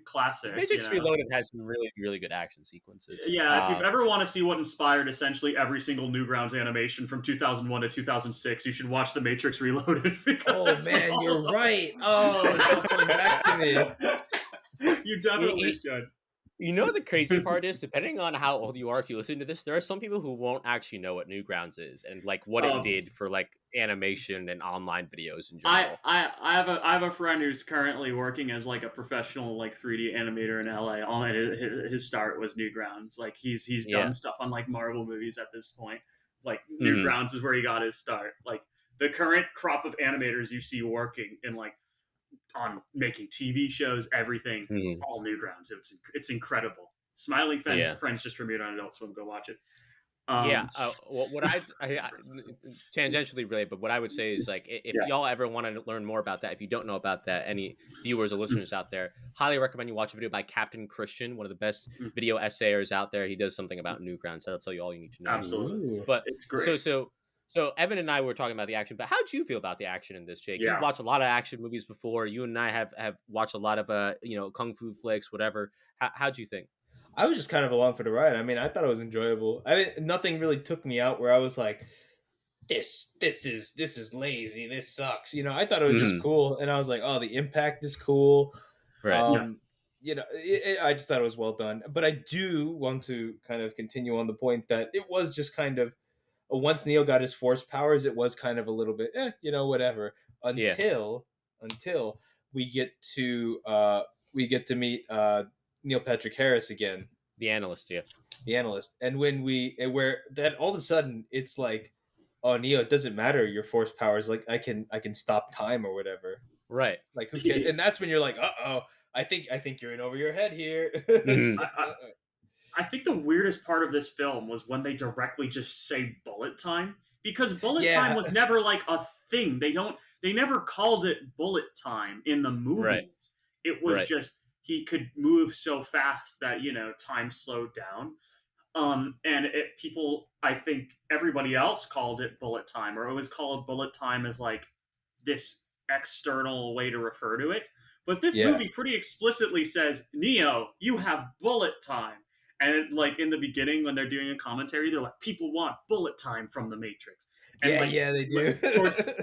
classic. Matrix Reloaded has some really, really good action sequences. Yeah, if you ever want to see what inspired essentially every single Newgrounds animation from 2001 to 2006, you should watch The Matrix Reloaded. Oh man, you're right. Oh, it's coming back to me. You definitely should. You know the crazy part is, depending on how old you are, if you listen to this, there are some people who won't actually know what Newgrounds is and like what it did for like animation and online videos in general. I have a friend who's currently working as like a professional like 3D animator in LA. All his start was Newgrounds. Like he's done stuff on like Marvel movies at this point. Like Newgrounds is where he got his start. Like the current crop of animators you see working in like on making TV shows, everything, all Newgrounds. It's incredible. Smiling Friends just premiered on Adult Swim. Go watch it. What I tangentially related, but what I would say is like if y'all ever want to learn more about that, if you don't know about that, any viewers or listeners out there, highly recommend you watch a video by Captain Christian, one of the best video essayers out there. He does something about Newgrounds. That'll tell you all you need to know. Absolutely, but it's great. So Evan and I were talking about the action, but how'd you feel about the action in this, Jake? Yeah. You've watched a lot of action movies before. You and I have watched a lot of kung fu flicks, whatever. How'd you think? I was just kind of along for the ride. I mean, I thought it was enjoyable. Nothing really took me out where I was like, this is lazy. This sucks. I thought it was just Mhm. cool, and I was like, oh, the impact is cool. Right. Yeah. I just thought it was well done. But I do want to kind of continue on the point that it was just kind of once Neo got his force powers, it was kind of a little bit, whatever. Yeah. Until we get to meet Neil Patrick Harris again, The analyst. Yeah. the analyst, and where that all of a sudden it's like, oh Neo, it doesn't matter your force powers. Like I can stop time or whatever. Right. Like who cares? And that's when you're like, I think you're in over your head here. Mhm. I think the weirdest part of this film was when they directly just say bullet time, because bullet time Yeah. was never like a thing. They never called it bullet time in the movies. Right. It was Right. just he could move so fast that time slowed down. And people, I think everybody else called it bullet time, or it was called bullet time as like this external way to refer to it. But this Yeah. movie pretty explicitly says, Neo, you have bullet time. And like in the beginning, when they're doing a commentary, they're like, people want bullet time from the Matrix. And They do.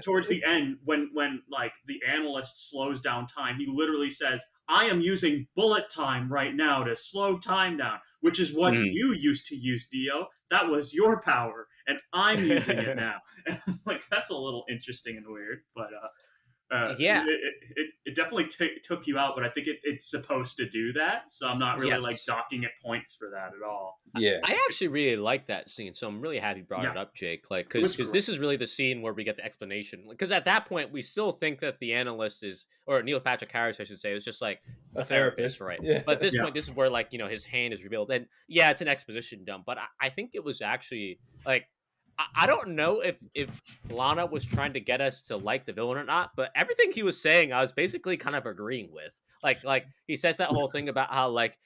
towards the end, when like the analyst slows down time, he literally says, I am using bullet time right now to slow time down, which is what Mhm. you used to use, Dio. That was your power, and I'm using it now. And I'm like, that's a little interesting and weird, but Yeah. it definitely took you out, but I think it's supposed to do that, so I'm not really Yes. like docking it points for that at all. Yeah. I actually really like that scene, so I'm really happy you brought it Yeah. up, Jake. Like, It was because great. this is really the scene where we get the explanation. Because at that point, we still think that the analyst is, or Neil Patrick Harris, I should say, is just like A therapist, right? yeah. But at this Yeah. point, this is where like his hand is revealed, and yeah, it's an exposition dump. But I think it was actually like I don't know if Lana was trying to get us to like the villain or not, but everything he was saying, I was basically kind of agreeing with. Like he says that whole thing about how like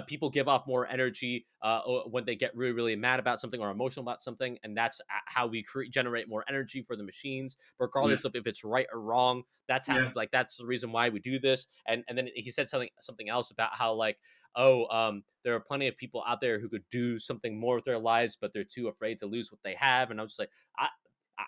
people give off more energy when they get really mad about something or emotional about something, and that's how we generate more energy for the machines, regardless of if it's right or wrong. That's how Yeah. like that's the reason why we do this. And then he said something else about how like there are plenty of people out there who could do something more with their lives, but they're too afraid to lose what they have. And I was just like,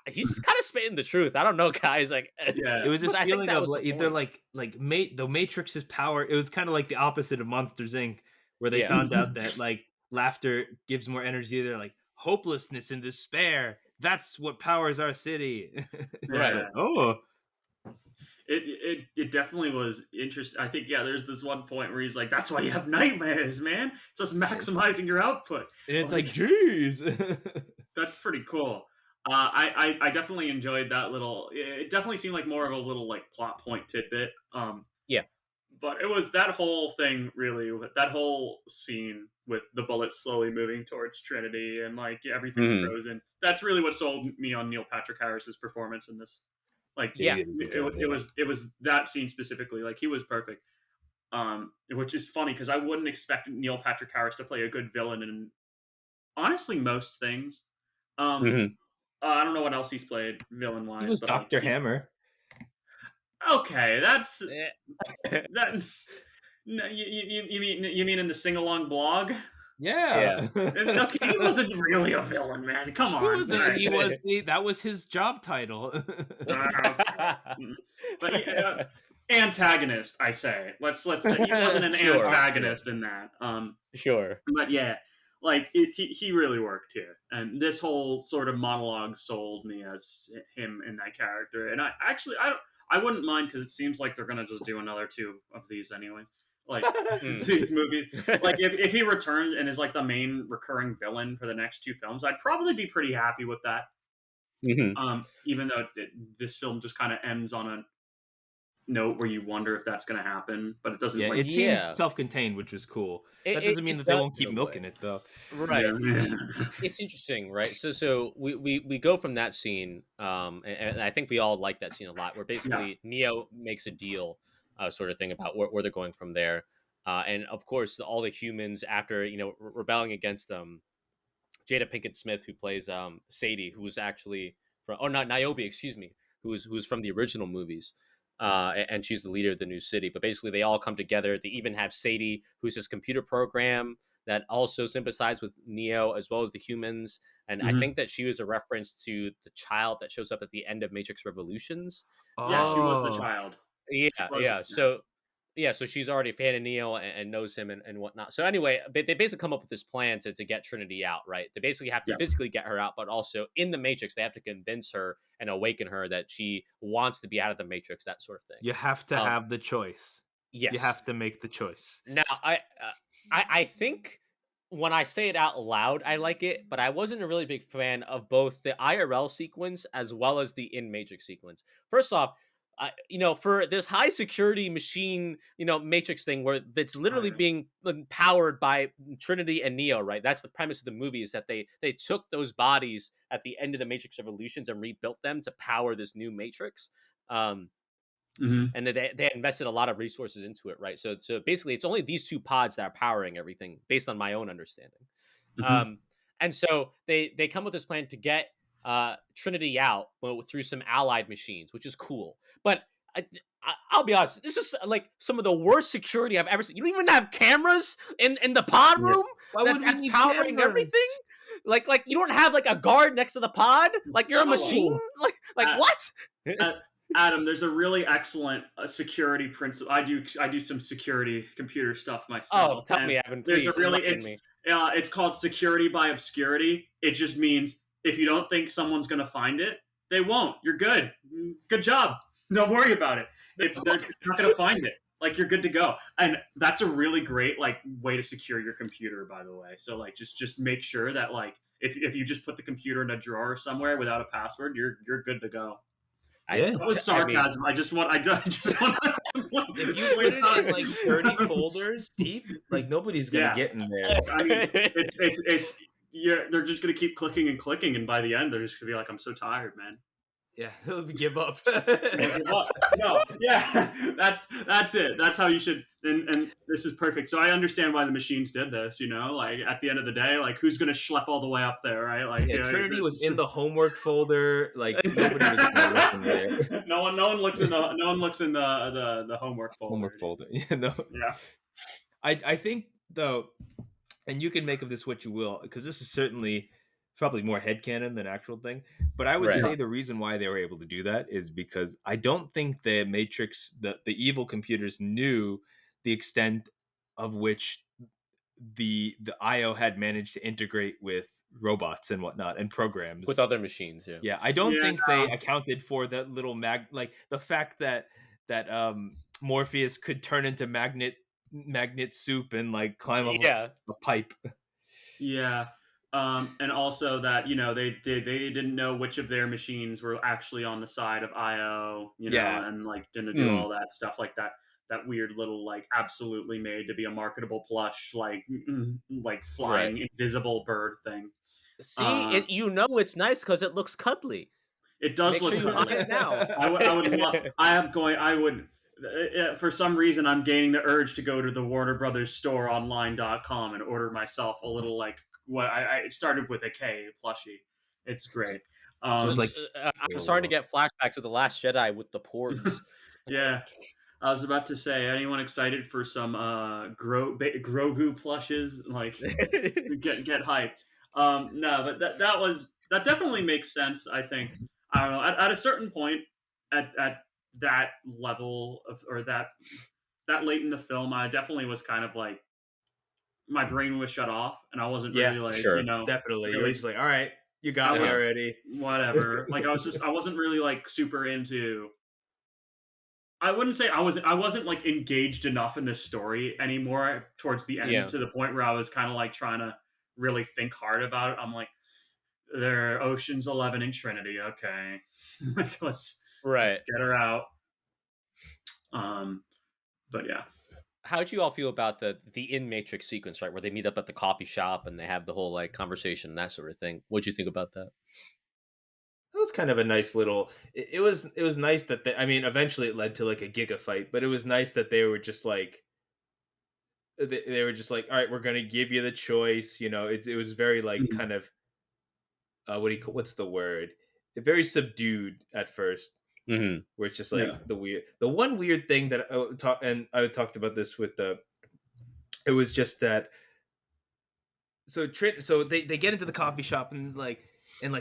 he's kind of spitting the truth. I don't know, guys. Like, Yeah. It was this but I think feeling that of was the like either point. the Matrix's power. It was kind of like the opposite of Monsters Inc., where they Yeah. found out that like laughter gives more energy. They're like hopelessness and despair. That's what powers our city. It's Right. like, oh, It definitely was interesting. I think there's this one point where he's like, "That's why you have nightmares, man. It's just maximizing your output." and it's Like, like, geez. that's pretty cool. I definitely enjoyed that little. It definitely seemed like more of a little like plot point tidbit. Yeah. But it was that whole thing really, that whole scene with the bullets slowly moving towards Trinity and like everything's Mhm. frozen. That's really what sold me on Neil Patrick Harris's performance in this. Like Yeah. it was that scene specifically. Like he was perfect. Which is funny because I wouldn't expect Neil Patrick Harris to play a good villain in honestly most things. Mhm. I don't know what else he's played villain wise. He was Dr. Hammer. Okay, that's Eh. that. No, you mean in the sing along blog? Yeah. Okay, he wasn't really a villain, man. Come He on. was that was his job title. But antagonist, I say. Let's say he wasn't an Sure. antagonist in that. Sure. But yeah, like he really worked here, and this whole sort of monologue sold me as him in that character. And I wouldn't mind because it seems like they're gonna just do another two of these anyways. Like these movies, like if he returns and is like the main recurring villain for the next two films, I'd probably be pretty happy with that. Mhm. Even though this film just kind of ends on a note where you wonder if that's going to happen, but it doesn't. Yeah, Like, it seemed Yeah. self-contained, which was cool. It- That doesn't it- mean it that they does won't in keep a milking way. it though. Right. Yeah. It's interesting, right? So we go from that scene, and I think we all like that scene a lot, where basically Neo makes a deal, sort of thing about where they're going from there, and of course all the humans after rebelling against Jada Pinkett Smith, who plays Sadie, who was actually from not Niobe, excuse me, who's from the original movies. And she's the leader of the new city. But basically, they all come together. They even have Sadie, who's this computer program that also sympathize with Neo as well as the humans. And I Mhm. think that she was a reference to the child that shows up at the end of Matrix Revolutions. Yeah, she was the Oh, child. Yeah, She was. yeah. So yeah, so she's already a fan of Neo and knows him and whatnot. So anyway, they basically come up with this plan to get Trinity out, right? They basically have to Yeah. physically get her out, but also in the Matrix, they have to convince her and awaken her that she wants to be out of the Matrix, that sort of thing. you have to Um, have the choice. You yes. have to make the choice. Now, I think when I say it out loud, I like it, but I wasn't a really big fan of both the IRL sequence as well as the in Matrix sequence. First off, for this high security machine, Matrix thing where it's literally yeah. being powered by Trinity and Neo, right? That's the premise of the movie is that they took those bodies at the end of the Matrix Revolutions and rebuilt them to power this new Matrix. Mhm. And they invested a lot of resources into it, right? So basically, it's only these two pods that are powering everything, based on my own understanding. Mhm. And so they come with this plan to get Trinity out through some allied machines, which is cool. But I'll be honest, this is like some of the worst security I've ever seen. You don't even have cameras in the pod Yeah. room Why would we that's need powering cameras? everything. Like you don't have like a guard next to the pod. Like you're a Oh. machine. Like Uh, what? Adam, there's a really excellent security principle. I do some security computer stuff Oh, myself. tell and me, Evan, there's please a really enlighten me. it's called security by obscurity. It just means if you don't think someone's gonna find it, they won't. You're good. Good job. Don't worry about it. If they're not gonna find it, like you're good to go. And that's a really great like way to secure your computer, by the way. So like just make sure that like if you just put the computer in a drawer somewhere without a password, you're good to go. Yeah. That was I mean, sarcasm. I just want. Just want. If you put it in like 30 folders deep, like nobody's gonna Yeah. get in there. I mean, it's yeah. They're just gonna keep clicking and clicking, and by the end, they're just gonna be like, "I'm so tired, man." Yeah, he'll give up. Don't give up. No, yeah, that's it. That's how you should. And this is perfect. So I understand why the machines did this. Like at the end of the day, like who's gonna schlep all the way up there, right? Like Yeah, Trinity was in the homework folder. Like nobody was gonna look in there. No one looks in the homework folder. Homework folder. Yeah, no. Yeah. I think though, and you can make of this what you will, because this is certainly probably more headcanon than actual thing. But I would Right. say the reason why they were able to do that is because I don't think the Matrix, the evil computers knew the extent of which the IO had managed to integrate with robots and whatnot and programs. with other machines, yeah. Yeah, I don't Yeah, think they accounted for that little like the fact that Morpheus could turn into magnet soup and like climb up Yeah. a pipe. Yeah. And also that they didn't know which of their machines were actually on the side of IO, Yeah. and like didn't do all that stuff like that. That weird little like absolutely made to be a marketable plush like flying invisible bird thing. See, Uh, it's nice because it looks cuddly. It does Make look. sure you buy it now. I would. For some reason, I'm gaining the urge to go to the Warner Brothers store online.com and order myself a little like what I started with a K plushie. It's great. So it's like I'm starting to get flashbacks of The Last Jedi with the porgs. Yeah. I was about to say, anyone excited for some Grogu plushes? Like, get hyped. No, but that definitely makes sense. I think I don't know. At a certain point, at that level of or that late in the film, I definitely was kind of like my brain was shut off, and I wasn't really like sure. definitely. really- You're just like, all right, you got I me was- already. whatever. Like I wasn't really like super into. I wouldn't say I wasn't like engaged enough in this story anymore towards the end Yeah. to the point where I was kind of like trying to really think hard about it. I'm like, they're Ocean's 11 and Trinity, okay, like let's get her out. But yeah. How'd you all feel about the in Matrix sequence, right, where they meet up at the coffee shop and they have the whole like conversation and that sort of thing? What'd you think about that? That was kind of a nice little. It was nice that eventually it led to like a giga fight, but it was nice that they were just like. They were just like, all right, we're gonna give you the choice. It was very like kind of. What's the word? Very subdued at first. Mm-hmm. Where it's just like the one weird thing that I talked about this with it was just that so they get into the coffee shop and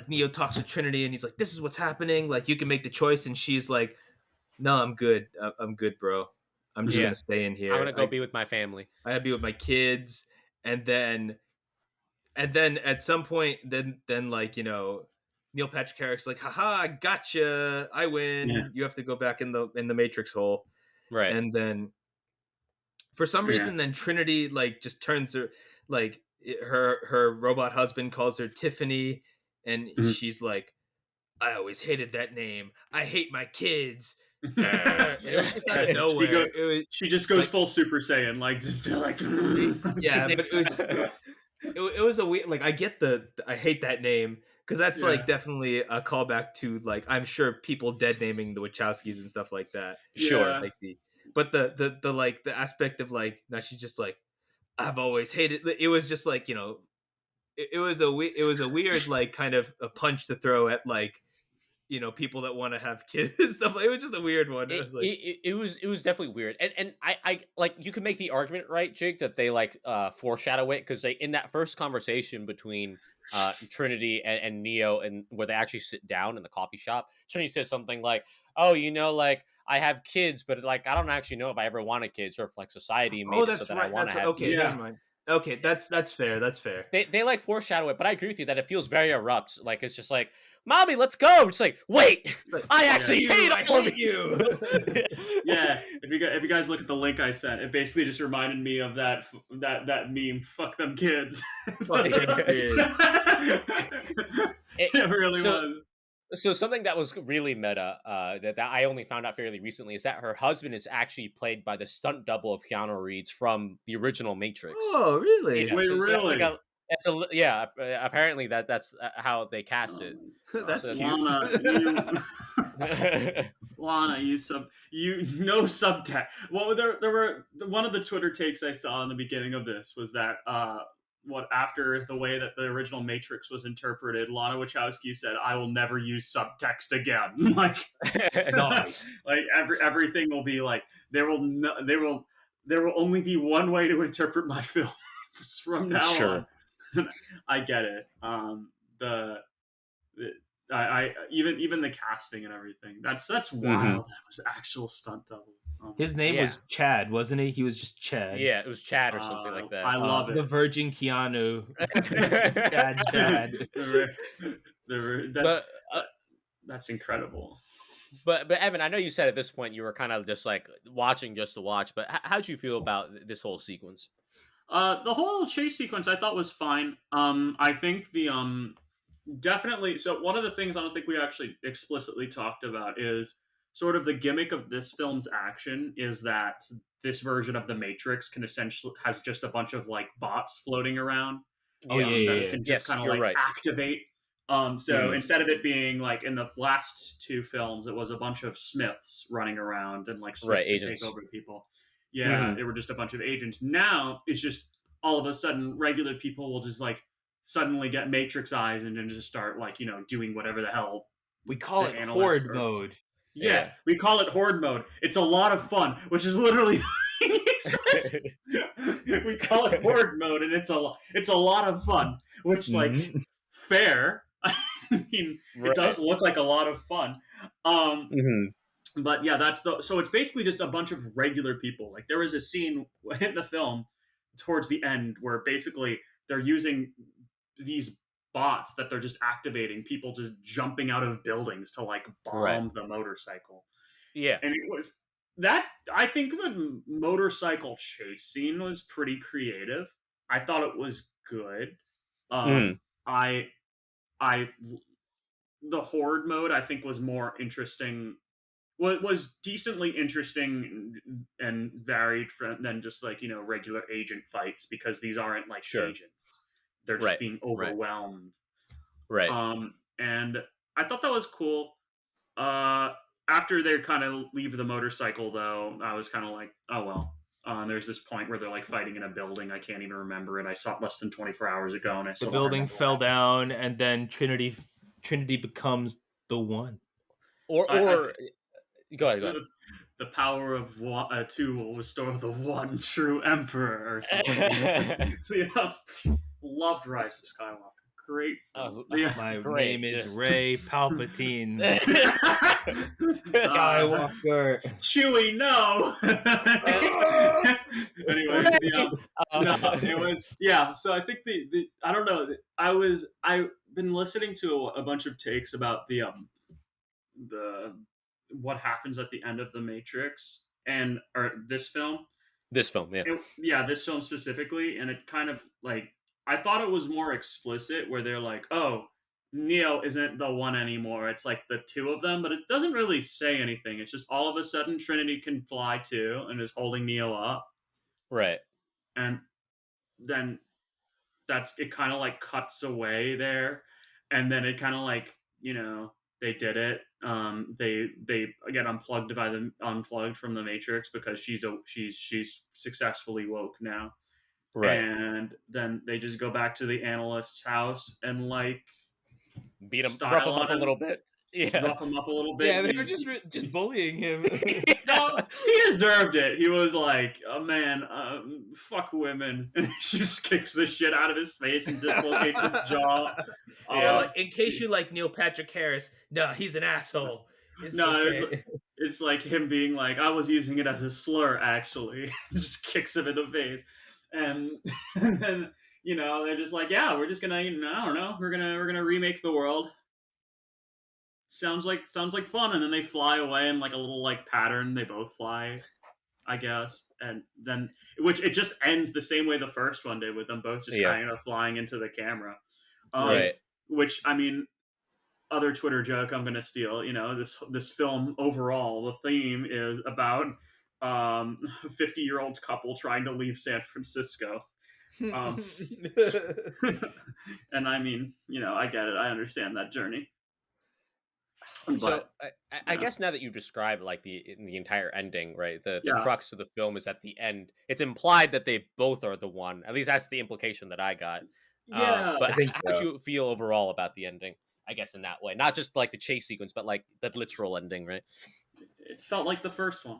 Neo talks to Trinity and he's like, this is what's happening, like you can make the choice, and she's like, no, I'm good. I'm good, bro. I'm just Yeah. gonna stay in here. I'm gonna go be with my family. I gotta be with my kids. And then at some point, then like, you know, Neil Patrick Harris like, haha, gotcha, I win. Yeah. You have to go back in the Matrix hole. Right. And then for some Yeah. reason, then Trinity like just turns her like her robot husband calls her Tiffany, and Mhm. she's like, I always hated that name. I hate my kids. It was just out of She nowhere. go- It was, She just goes Like- full Super Saiyan, like just like yeah, but it was a weird. Like, I get I hate that name because that's Yeah. like definitely a callback to like, I'm sure people dead naming the Wachowskis and stuff like that. Sure. Yeah. Like but the like the aspect of like, now she's just like, I've always hated. It was just like, you know, it was a weird like kind of a punch to throw at like, you know, people that want to have kids and stuff. Like, it was just a weird one. It was like, It was definitely weird, and I like, you can make the argument, right, Jake, that they like foreshadow it, because they, in that first conversation between Trinity and Neo, and where they actually sit down in the coffee shop, Trinity says something like, "Oh, you know, like I have kids, but like I don't actually know if I ever wanted kids, or if like society made oh, it so that's that I right. want That's to right. have Okay, kids." Yeah. never mind. Okay, that's fair. That's fair. They like foreshadow it, but I agree with you that it feels very abrupt. Like, it's just like, "Mommy, let's go." It's like, wait, Like, I actually hate all of you. Yeah, if you guys look at the link I sent, it basically just reminded me of that meme. Fuck them kids. Fuck them kids. It really so- was. So something that was really meta, that I only found out fairly recently, is that her husband is actually played by the stunt double of Keanu Reeves from the original Matrix. Oh, really? Yeah, Wait, so that's like really? yeah. Apparently that's how they cast it. That's So- cute. Lana, you no subtext. Well, there were one of the Twitter takes I saw in the beginning of this was that after the way that the original Matrix was interpreted, Lana Wachowski said, "I will never use subtext again." Like, Nice. like everything will be like there will only be one way to interpret my films from now Sure. on. I get it. I even the casting and everything. That's wild. That was actual stunt double. His name Yeah. was Chad, wasn't he? He was just Chad. Yeah, it was Chad or something like that. I love The it. Virgin Keanu. Chad. That's incredible. But Evan, I know you said at this point you were kind of just like watching just to watch, but how'd you feel about this whole sequence? The whole chase sequence I thought was fine. I think the definitely. So one of the things I don't think we actually explicitly talked about is sort of the gimmick of this film's action is that this version of the Matrix can essentially has just a bunch of like bots floating around. Oh, yeah. That can just Yes, kind of you're like right. activate. So instead of it being like in the last two films, it was a bunch of Smiths running around and like Smith Right, could agents. take over people. Yeah, they were just a bunch of agents. Now it's just all of a sudden regular people will just like suddenly get Matrix eyes and then just start like, you know, doing whatever the hell. We call The it analyst horde or- mode. Yeah, Yeah. we call it horde mode. It's a lot of fun, which is literally we call it horde mode, and it's a lot of fun, which like Mhm. fair. I mean, Right. it does look like a lot of fun. But yeah, so it's basically just a bunch of regular people. Like there was a scene in the film towards the end where basically they're using these bots that they're just activating, people just jumping out of buildings to like bomb Right. the motorcycle. Yeah. And it was that I think the motorcycle chase scene was pretty creative. I thought it was good. I the horde mode I think was more interesting. Was decently interesting and varied than just like, you know, regular agent fights, because these aren't like Sure. agents. They're just Right, being right. overwhelmed. Right. And I thought that was cool. After they kind of leave the motorcycle, though, I was kind of like, oh well. There's this point where they're like fighting in a building. I can't even remember it. I saw it less than 24 hours ago, and I The still don't building remember fell what happens. down, and then Trinity becomes the one. Or go ahead. The power of two will restore the one true emperor, or something. Yeah. loved Rise of Skywalker. Great film. Yeah. My Great, name is just- Ray Palpatine Uh, Skywalker. Chewie, no. Anyways, no, it was So I think the I don't know. I've been listening to a bunch of takes about the what happens at the end of the Matrix or this film. This film, yeah. This film specifically, and it kind of like I thought it was more explicit, where they're like, "Oh, Neo isn't the one anymore. It's like the two of them," but it doesn't really say anything. It's just all of a sudden Trinity can fly too and is holding Neo up, Right. and then that's it. Kind of like cuts away there, and then it kind of like they did it. They get unplugged from the Matrix because she's successfully woke now, Right. and then they just go back to the analyst's house and like Beat him, style rough him on up a him. little bit. Yeah. Rough him up a little bit. Yeah, they were just bullying him. No, he deserved it. He was like, "Oh man, fuck women." And he just kicks the shit out of his face and dislocates his jaw. Yeah, like, in case you like Neil Patrick Harris, no, he's an asshole. It's like him being like, "I was using it as a slur, actually." Just kicks him in the face, and then they're just like, "Yeah, we're just gonna, I don't know, we're gonna remake the world." Sounds like fun, and then they fly away in like a little like pattern. They both fly, I guess, and then which it just ends the same way the first one did, with them both just kind of flying into the camera. Right. Which I mean, other Twitter joke I'm gonna steal. This film overall, the theme is about a 50-year-old couple trying to leave San Francisco. And I mean, I get it. I understand that journey. But, so I guess now that you've described like the entire ending, right? The crux of the film is at the end. It's implied that they both are the one. At least that's the implication that I got. But I think how did you feel overall about the ending? I guess in that way, not just like the chase sequence, but like the literal ending, right? It felt like the first one.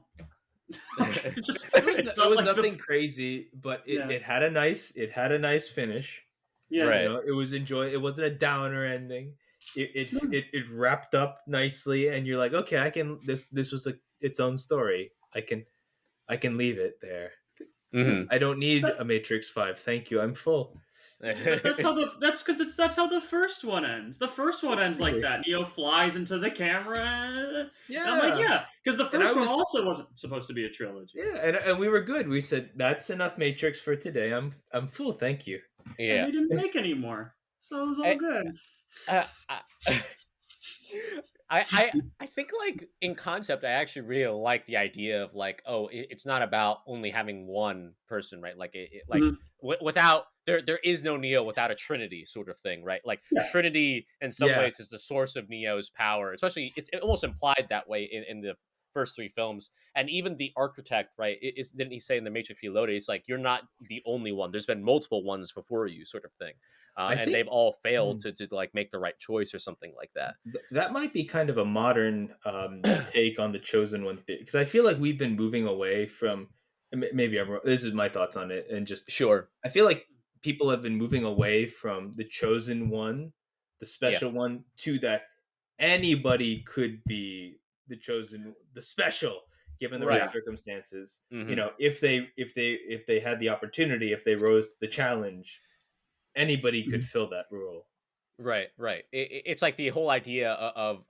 It was nothing crazy, but it had a nice finish. Yeah, right. It was It wasn't a downer ending. It wrapped up nicely, and you're like, okay, I can. This was its own story. I can leave it there. Mm-hmm. I don't need a Matrix 5. Thank you. I'm full. That's how the first one ends. The first one ends like that. Neo flies into the camera. Yeah, and I'm like, because the first one also wasn't supposed to be a trilogy. Yeah, and we were good. We said that's enough Matrix for today. I'm full. Thank you. Yeah, and they didn't make any more, so it was all good. I think like in concept, I actually really like the idea of like, it's not about only having one person, right? Like without there is no Neo without a Trinity sort of thing, right? Like Trinity in some ways is the source of Neo's power, especially it's almost implied that way in the first three films. And even the architect, right? Didn't he say in the Matrix Reloaded, it's like, you're not the only one. There's been multiple ones before you, sort of thing. And they've all failed to like make the right choice or something like that. That might be kind of a modern take on the Chosen One, because I feel like we've been moving away from. Maybe I'm wrong. This is my thoughts on it, and just sure. I feel like people have been moving away from the Chosen One, the special one, to that anybody could be the chosen, the special, given the right circumstances. Mm-hmm. If they had the opportunity, if they rose to the challenge, anybody could fill that role. Right. It's like the whole idea of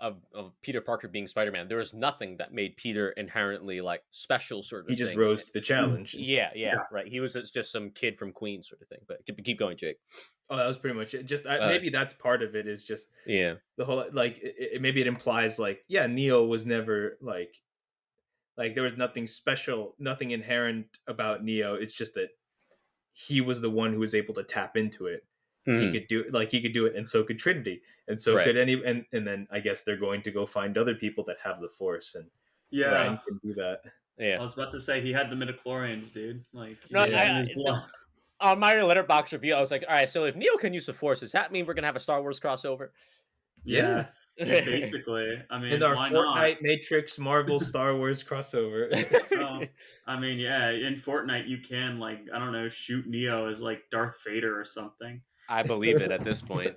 Peter Parker being Spider-Man. There was nothing that made Peter inherently like special, sort of. He just rose to the challenge. Yeah, right. He was just some kid from Queens, sort of thing. But keep going, Jake. Oh, that was pretty much it. Just maybe that's part of it. Is just the whole like maybe it implies like Neo was never like there was nothing special, nothing inherent about Neo. It's just that he was the one who was able to tap into it. He could do it, and so could Trinity, and so could any, and then I guess they're going to go find other people that have the Force, and Ryan can do that. Yeah, I was about to say he had the midichlorians, dude. Like, on my Letterboxd review, I was like, all right, so if Neo can use the Force, does that mean we're gonna have a Star Wars crossover? Yeah. basically. I In mean, our why not? Fortnite, Matrix, Marvel, Star Wars crossover. Oh, I mean, yeah, in Fortnite you can like I don't know, shoot Neo as like Darth Vader or something. I believe it at this point.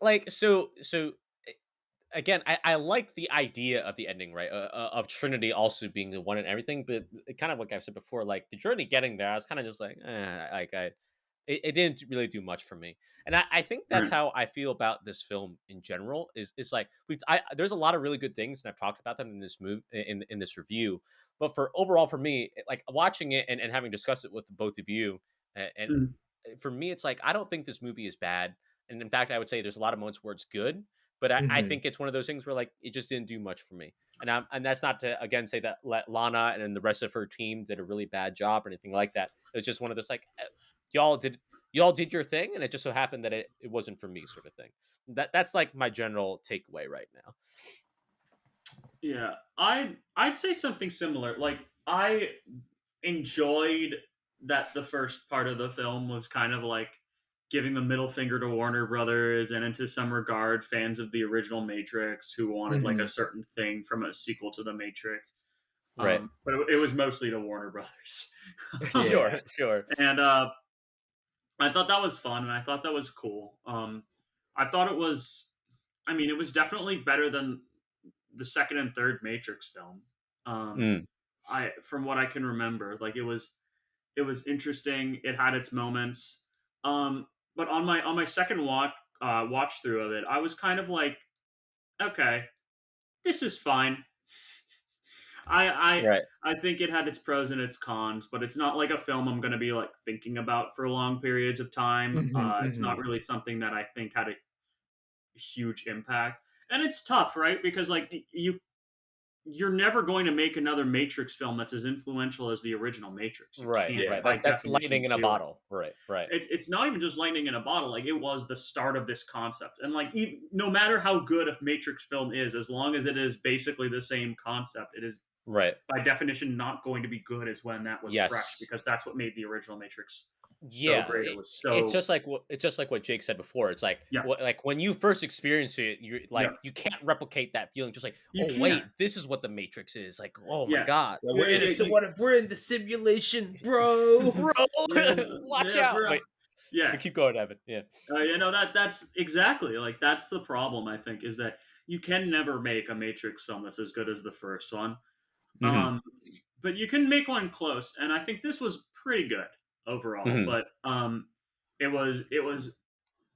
Like so again, I like the idea of the ending, right? Of Trinity also being the one and everything, but kind of like I said before, like the journey getting there, I was kind of just like, like it didn't really do much for me. And I think that's Right. how I feel about this film in general. Is like there's a lot of really good things, and I've talked about them in this move in this review. But for overall, for me, like watching it and having discussed it with both of you, and Mm. for me, it's like I don't think this movie is bad, and in fact, I would say there's a lot of moments where it's good. But I Mhm. think it's one of those things where like it just didn't do much for me, and that's not to again say that Lana and the rest of her team did a really bad job or anything like that. It's just one of those like y'all did y'all did your thing, and it just so happened that it wasn't for me, sort of thing. That's like my general takeaway right now. Yeah, I'd say something similar. Like I enjoyed that the first part of the film was kind of like giving the middle finger to Warner Brothers and into some regard fans of the original Matrix who wanted like a Mhm. certain thing from a sequel to the Matrix. Right. But it was mostly to Warner Brothers. Yeah. Sure. Sure. And I thought that was fun and I thought that was cool. I thought it was, I mean, it was definitely better than the second and third Matrix film. Um, Mm, I from what I can remember, like it was interesting. It had its moments. But on my second watch through of it, I was kind of like, okay, this is fine. I right. I think it had its pros and its cons, but it's not like a film I'm going to be like thinking about for long periods of time. Mhm, It's not mhm. really something that I think had a huge impact, and it's tough, right? Because like you're never going to make another Matrix film that's as influential as the original Matrix. You Right. can't, Right. Yeah. by That's lightning definition, in a do it. bottle. Right. Right. It's not even just lightning in a bottle. Like it was the start of this concept, and like no matter how good a Matrix film is, as long as it is basically the same concept, it is Right. by definition not going to be good as when that was fresh Yes. because that's what made the original Matrix so Yeah, great. It was it's so just like what Jake said before. It's like yeah, like when you first experience it, you're yeah. like you can't replicate that feeling. Just like, You oh can't. wait, this is what the Matrix is. Like, oh my Yeah, god, Yeah, yeah, we're in a, yeah, so what if we're in the simulation, bro? bro, yeah, watch yeah, out! bro. Wait, Yeah, keep going, Evan. Yeah. you know that's exactly like that's the problem. I think is that you can never make a Matrix film that's as good as the first one. Hmm. Um, but you can make one close, and I think this was pretty good overall. Hmm. But it was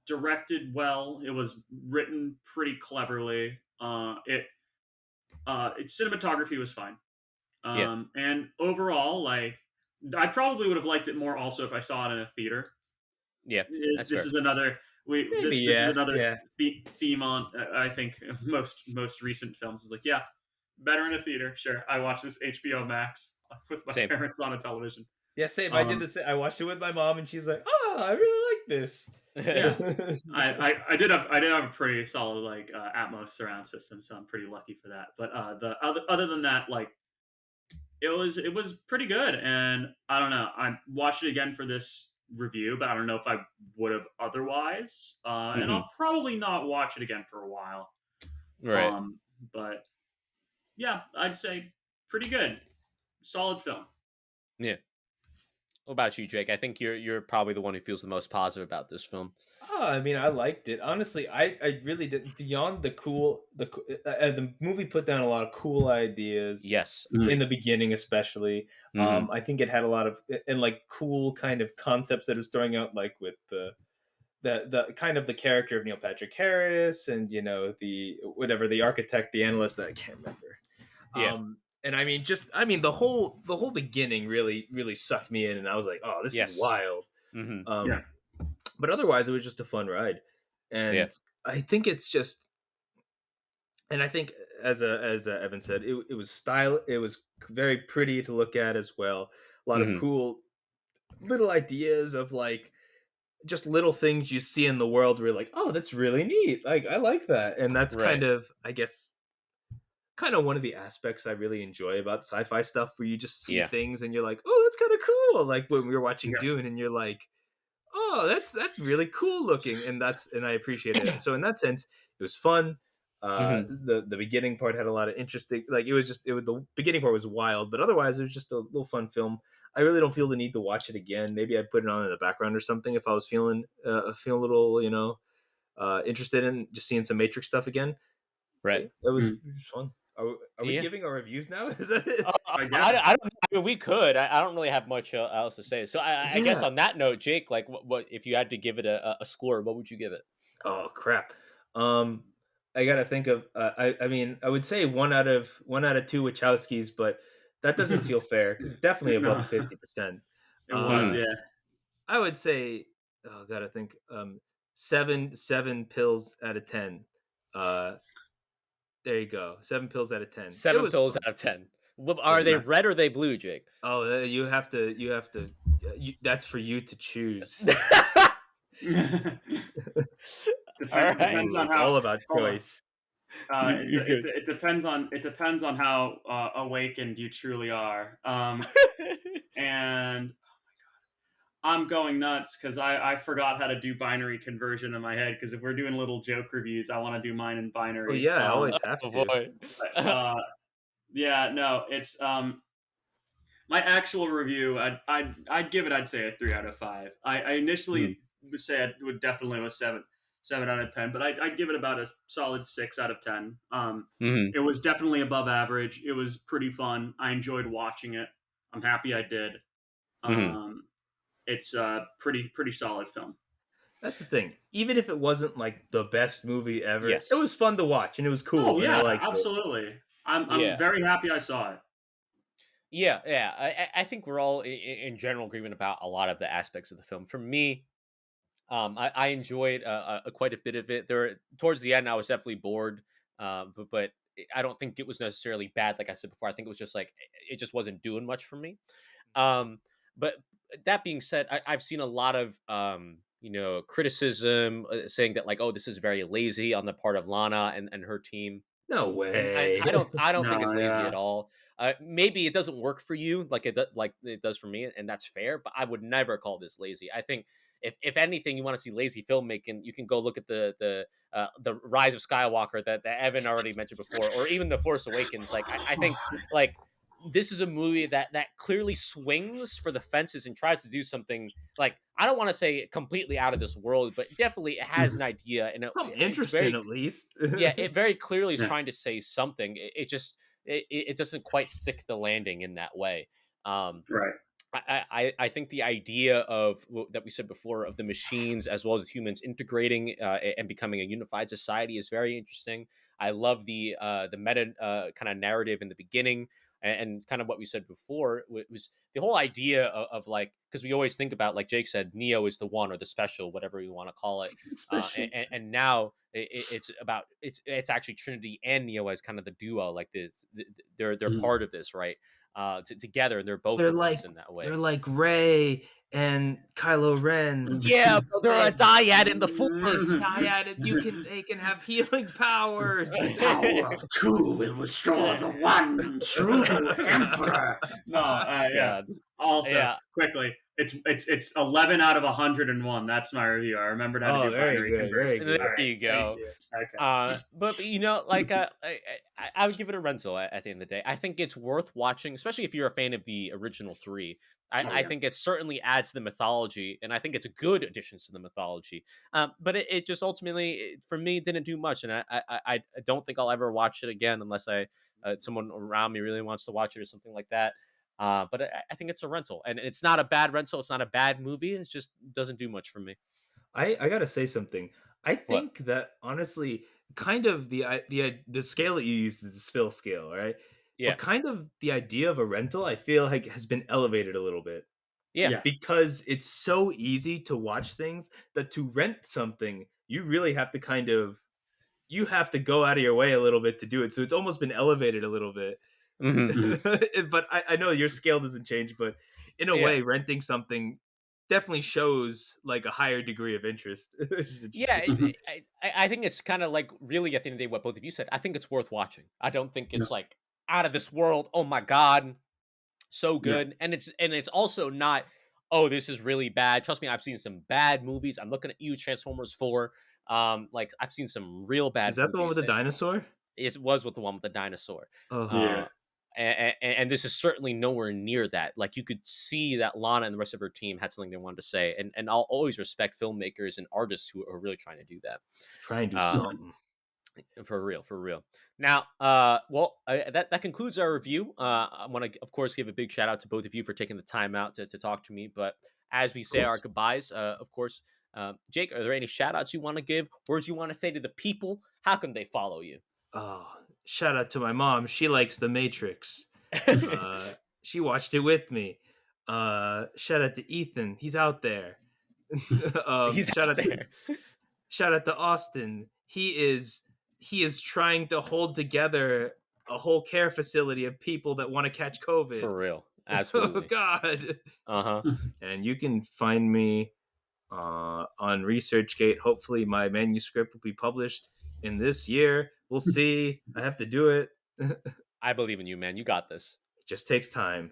directed well. It was written pretty cleverly. Its cinematography was fine. Yeah. And overall, like I probably would have liked it more also if I saw it in a theater. Yeah. That's This fair. is another Maybe, this is yeah, another yeah. theme on I think most recent films is like yeah, better in a theater. Sure, I watched this HBO Max with my Same. parents on a television. Yeah, same. I did Um, the same. I watched it with my mom, and she's like, "Oh, I really like this." yeah, I did have a pretty solid like Atmos surround system, so I'm pretty lucky for that. But the other than that, like it was pretty good, and I don't know. I watched it again for this review, but I don't know if I would have otherwise. And Hmm. I'll probably not watch it again for a while. Right. Um, but yeah, I'd say pretty good, solid film. Yeah. What about you, Jake? I think you're probably the one who feels the most positive about this film. Oh, I mean, I liked it. Honestly, I really did. Beyond the movie put down a lot of cool ideas Yes. in Agreed. the beginning, especially. Hmm. I think it had a lot of and like cool kind of concepts that it's throwing out, like with the kind of the character of Neil Patrick Harris, and the whatever the architect, the analyst, I can't remember. Yeah. And I mean the whole beginning really sucked me in, and I was like, oh, this is Yes. wild. Hmm. Yeah. But otherwise, it was just a fun ride, Yeah. and I think it's just, and I think as Evan said, it was style. It was very pretty to look at as well. A lot of Hmm. cool little ideas of like just little things you see in the world where you're like, oh, that's really neat. Like I like that, and that's Right. kind of, I guess, kind of one of the aspects I really enjoy about sci-fi stuff, where you just see Yeah. things and you're like, oh, that's kind of cool. Like when we were watching Yeah. Dune, and you're like, oh, that's really cool looking, and I appreciate it. So in that sense, was fun. Mhm. The beginning part had a lot of interesting, like the beginning part was wild, but otherwise it was just a little fun film. I really don't feel the need to watch it again. Maybe I'd put it on in the background or something if I was feeling a little, interested in just seeing some Matrix stuff again. Right. Yeah, that was, Mm, it was fun. Are we Yeah. giving our reviews now? Is that it? I I guess. don't. I mean, we could. I don't really have much else to say. So I guess Yeah. on that note, Jake, like, what if you had to give it a score? What would you give it? Oh crap. Um, I gotta think of. I mean, I would say one out of two Wachowskis, but that doesn't feel fair because it's definitely above No, the 50%. it was, Mhm. Uh, yeah. I would say, oh, gotta think. Seven pills out of 10. Uh, there you go. 7 pills out of 10. It Seven was pills fun. out of 10. Are Yeah. they No. red or are they blue, Jake? Oh, you have to. That's for you to choose. All right. Depends Ooh, on it's how. all about Hold on. choice. You good? It depends on how awakened you truly are. And I'm going nuts because I forgot how to do binary conversion in my head. Because if we're doing little joke reviews, I want to do mine in Oh binary. yeah, I always have Oh to. boy. But, yeah, no, it's my actual review. I'd give it. I'd say a 3 out of 5. I Mhm. initially would say it would definitely was 7 out of 10, but I'd give it about a solid 6 out of 10. Mhm. It was definitely above average. It was pretty fun. I enjoyed watching it. I'm happy I did. Mhm. Um, it's a pretty solid film. That's the thing. Even if it wasn't like the best movie ever, it Yes. was fun to watch and it was Oh cool and I yeah, liked it. absolutely. I'm Yeah. very happy I saw it. Yeah. Yeah. I think we're all in general agreement about a lot of the aspects of the film. For me, I enjoyed quite a bit of it. Towards the end, I was definitely bored, but I don't think it was necessarily bad. Like I said before, I think it was just like it just wasn't doing much for me. Um, but that being said, I've seen a lot of criticism saying that like, oh, this is very lazy on the part of Lana and her team. No And way. I don't think it's No, lazy at yeah. all. Maybe it doesn't work for you like it does for me, and that's fair. But I would never call this lazy. I think if anything, you want to see lazy filmmaking, you can go look at the Rise of Skywalker that Evan already mentioned before, or even the Force Awakens. Like I think like this is a movie that clearly swings for the fences and tries to do something like I don't want to say completely out of this world, but definitely it has an idea and Something it's interesting very at least. yeah, it very clearly is Yeah, trying to say something. It just it doesn't quite stick the landing in that way. Um, right. I think the idea of that we said before of the machines as well as the humans integrating and becoming a unified society is very interesting. I love the meta kind of narrative in the beginning and kind of what we said before was the whole idea of like because we always think about like Jake said Neo is the one or the special whatever you want to call it Special. and now it's about it's actually Trinity and Neo as kind of the duo like this they're Mm. part of this right together, and they're both They're the ones like in that they're way. like Ray and Kylo Ren. Yeah, but they're a And dyad in the Force. Dyad, they can have healing powers. The power of two will restore the one true emperor. No, yeah. God, Also, yeah, quickly, it's 11 out of 101. That's my review. I remembered how to Oh, do very binary good, very conversions. there All good. right, you thank go. you. Okay. But like I would give it a rental at the end of the day. I think it's worth watching, especially if you're a fan of the original three. Oh I yeah. think it certainly adds to the mythology, and I think it's a good addition to the mythology. But it just ultimately, for me, didn't do much, and I don't think I'll ever watch it again unless someone around me really wants to watch it or something like that. But I think it's a rental, and it's not a bad rental. It's not a bad movie. It just doesn't do much for me. I gotta say something. I What? think that honestly, kind of the scale that you used is the spill scale, right? Yeah, But kind of the idea of a rental, I feel like has been elevated a little bit yeah. Yeah. because it's so easy to watch things that to rent something, you really have to you have to go out of your way a little bit to do it. So it's almost been elevated a little bit. Hmm. Mhm. But I know your scale doesn't change, but in a Yeah. way, renting something definitely shows like a higher degree of interest. Which is Yeah, interesting. Mhm. I think it's kind of like really at the end of the day what both of you said. I think it's worth watching. I don't think Yeah. it's like out of this world. Oh my god, so Yeah. good. And it's also not. Oh, this is really bad. Trust me, I've seen some bad movies. I'm looking at you, Transformers 4. Like I've seen some real bad. Is that the one with the dinosaur? It was with the one with the dinosaur. Oh, Yeah. And this is certainly nowhere near that. Like you could see that Lana and the rest of her team had something they wanted to say, and I'll always respect filmmakers and artists who are really trying to do that. try and do Uh, something. For real, for real. Now, that concludes our review. I want to, of course, give a big shout out to both of you for taking the time out to talk to me. But as we say our goodbyes, of course, Jake, are there any shout outs you want to give? Words you want to say to the people? How can they follow you? Oh, shout out to my mom. She likes The Matrix. She watched it with me. Shout out to Ethan. He's out there. He's shout out there. Shout out to Austin. He is trying to hold together a whole care facility of people that want to catch COVID. For real. Oh Absolutely. God. Uh-huh. And you can find me on ResearchGate. Hopefully my manuscript will be published in this year. We'll see. I have to do it. I believe in you, man. You got this. It just takes time.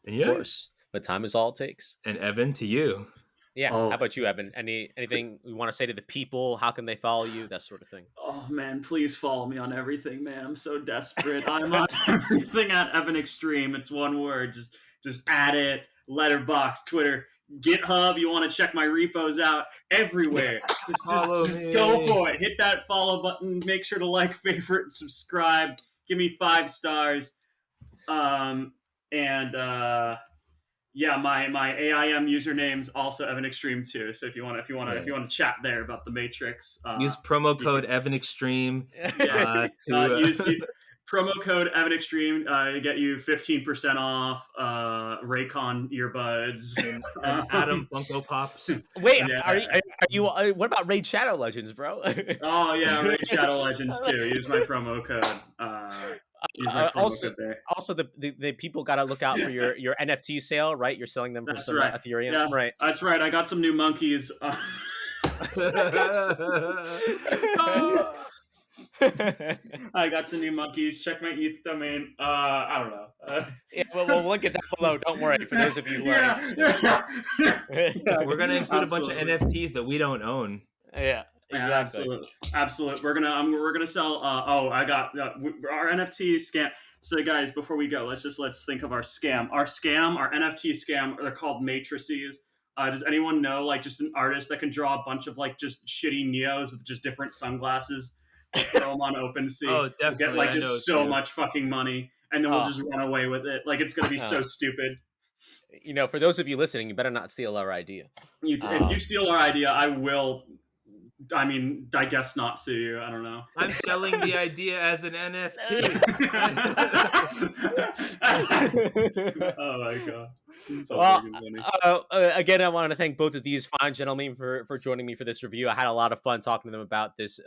And Of course. But time is all it takes. And Evan, to you. Yeah. Oh, How about you, Evan? Anything you want to say to the people? How can they follow you? That sort of thing. Oh man, please follow me on everything, man. I'm so desperate. I'm on everything at Evan Extreme. It's one word. Just add it. Letterboxd, Twitter, GitHub. You want to check my repos out everywhere. Just go for it. Hit that follow button. Make sure to like, favorite, and subscribe. Give me 5 stars. Yeah, my AIM username's also Evan Extreme too. So if you want to chat there about the Matrix, use promo code Evan Extreme. Use promo code Evan Extreme to get you 15% off Raycon earbuds and Adam Funko Pops. Wait, are you? What about Raid Shadow Legends, bro? Oh yeah, Raid Shadow Legends too. Use my promo code. Use my promo code there. Also, the people got to look out for your NFT sale, right? You're selling them for That's some right. Ethereum, Yeah, right? That's right. I got some new monkeys. I got some new monkeys. Check my ETH domain. I don't know. Yeah, we'll link it down below. Don't worry. For those of you who are, we're gonna include a bunch of NFTs that we don't own. Yeah. Exactly. Absolutely. We're gonna sell. I got our NFT scam. So guys, before we go, let's think of our scam. Our NFT scam. They're called matrices. Does anyone know like just an artist that can draw a bunch of like just shitty Neos with just different sunglasses? We'll throw them on OpenSea. Oh, definitely. We'll get like just so much fucking money, and then we'll just run away with it. Like it's gonna be so stupid. You know, for those of you listening, you better not steal our idea. If you steal our idea, I will. I mean, I guess not sue you. I don't know. I'm selling the idea as an NFT. Oh my god. Well, again, I want to thank both of these fine gentlemen for joining me for this review. I had a lot of fun talking to them about this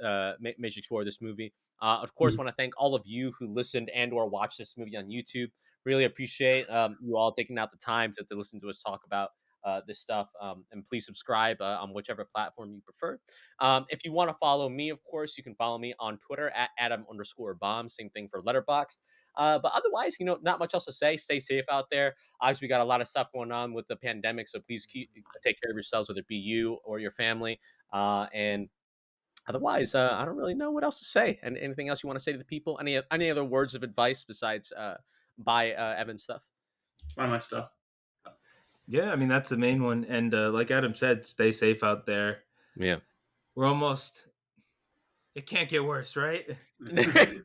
Matrix 4, this movie. Of course, want to thank all of you who listened and or watched this movie on YouTube. Really appreciate you all taking out the time to listen to us talk about this stuff. And please subscribe on whichever platform you prefer. If you want to follow me, of course, you can follow me on Twitter at Adam_bomb. Same thing for Letterboxd. But otherwise, not much else to say. Stay safe out there. Obviously, we got a lot of stuff going on with the pandemic, so please take care of yourselves, whether it be you or your family. And otherwise, I don't really know what else to say. And anything else you want to say to the people? Any other words of advice besides buy Evan's stuff? Buy my stuff. Yeah, I mean that's the main one. And like Adam said, stay safe out there. Yeah, we're almost. It can't get worse, right?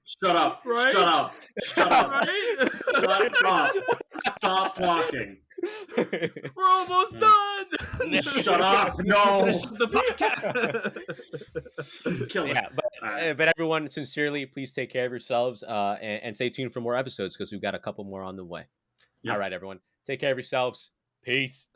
Shut up! Right? Shut up! Shut up! Right? Shut up! Stop talking! We're almost done. Shut up! No. The podcast. Kill it. Yeah, but everyone, sincerely, please take care of yourselves and stay tuned for more episodes because we've got a couple more on the way. Yep. All right, everyone, take care of yourselves. Peace.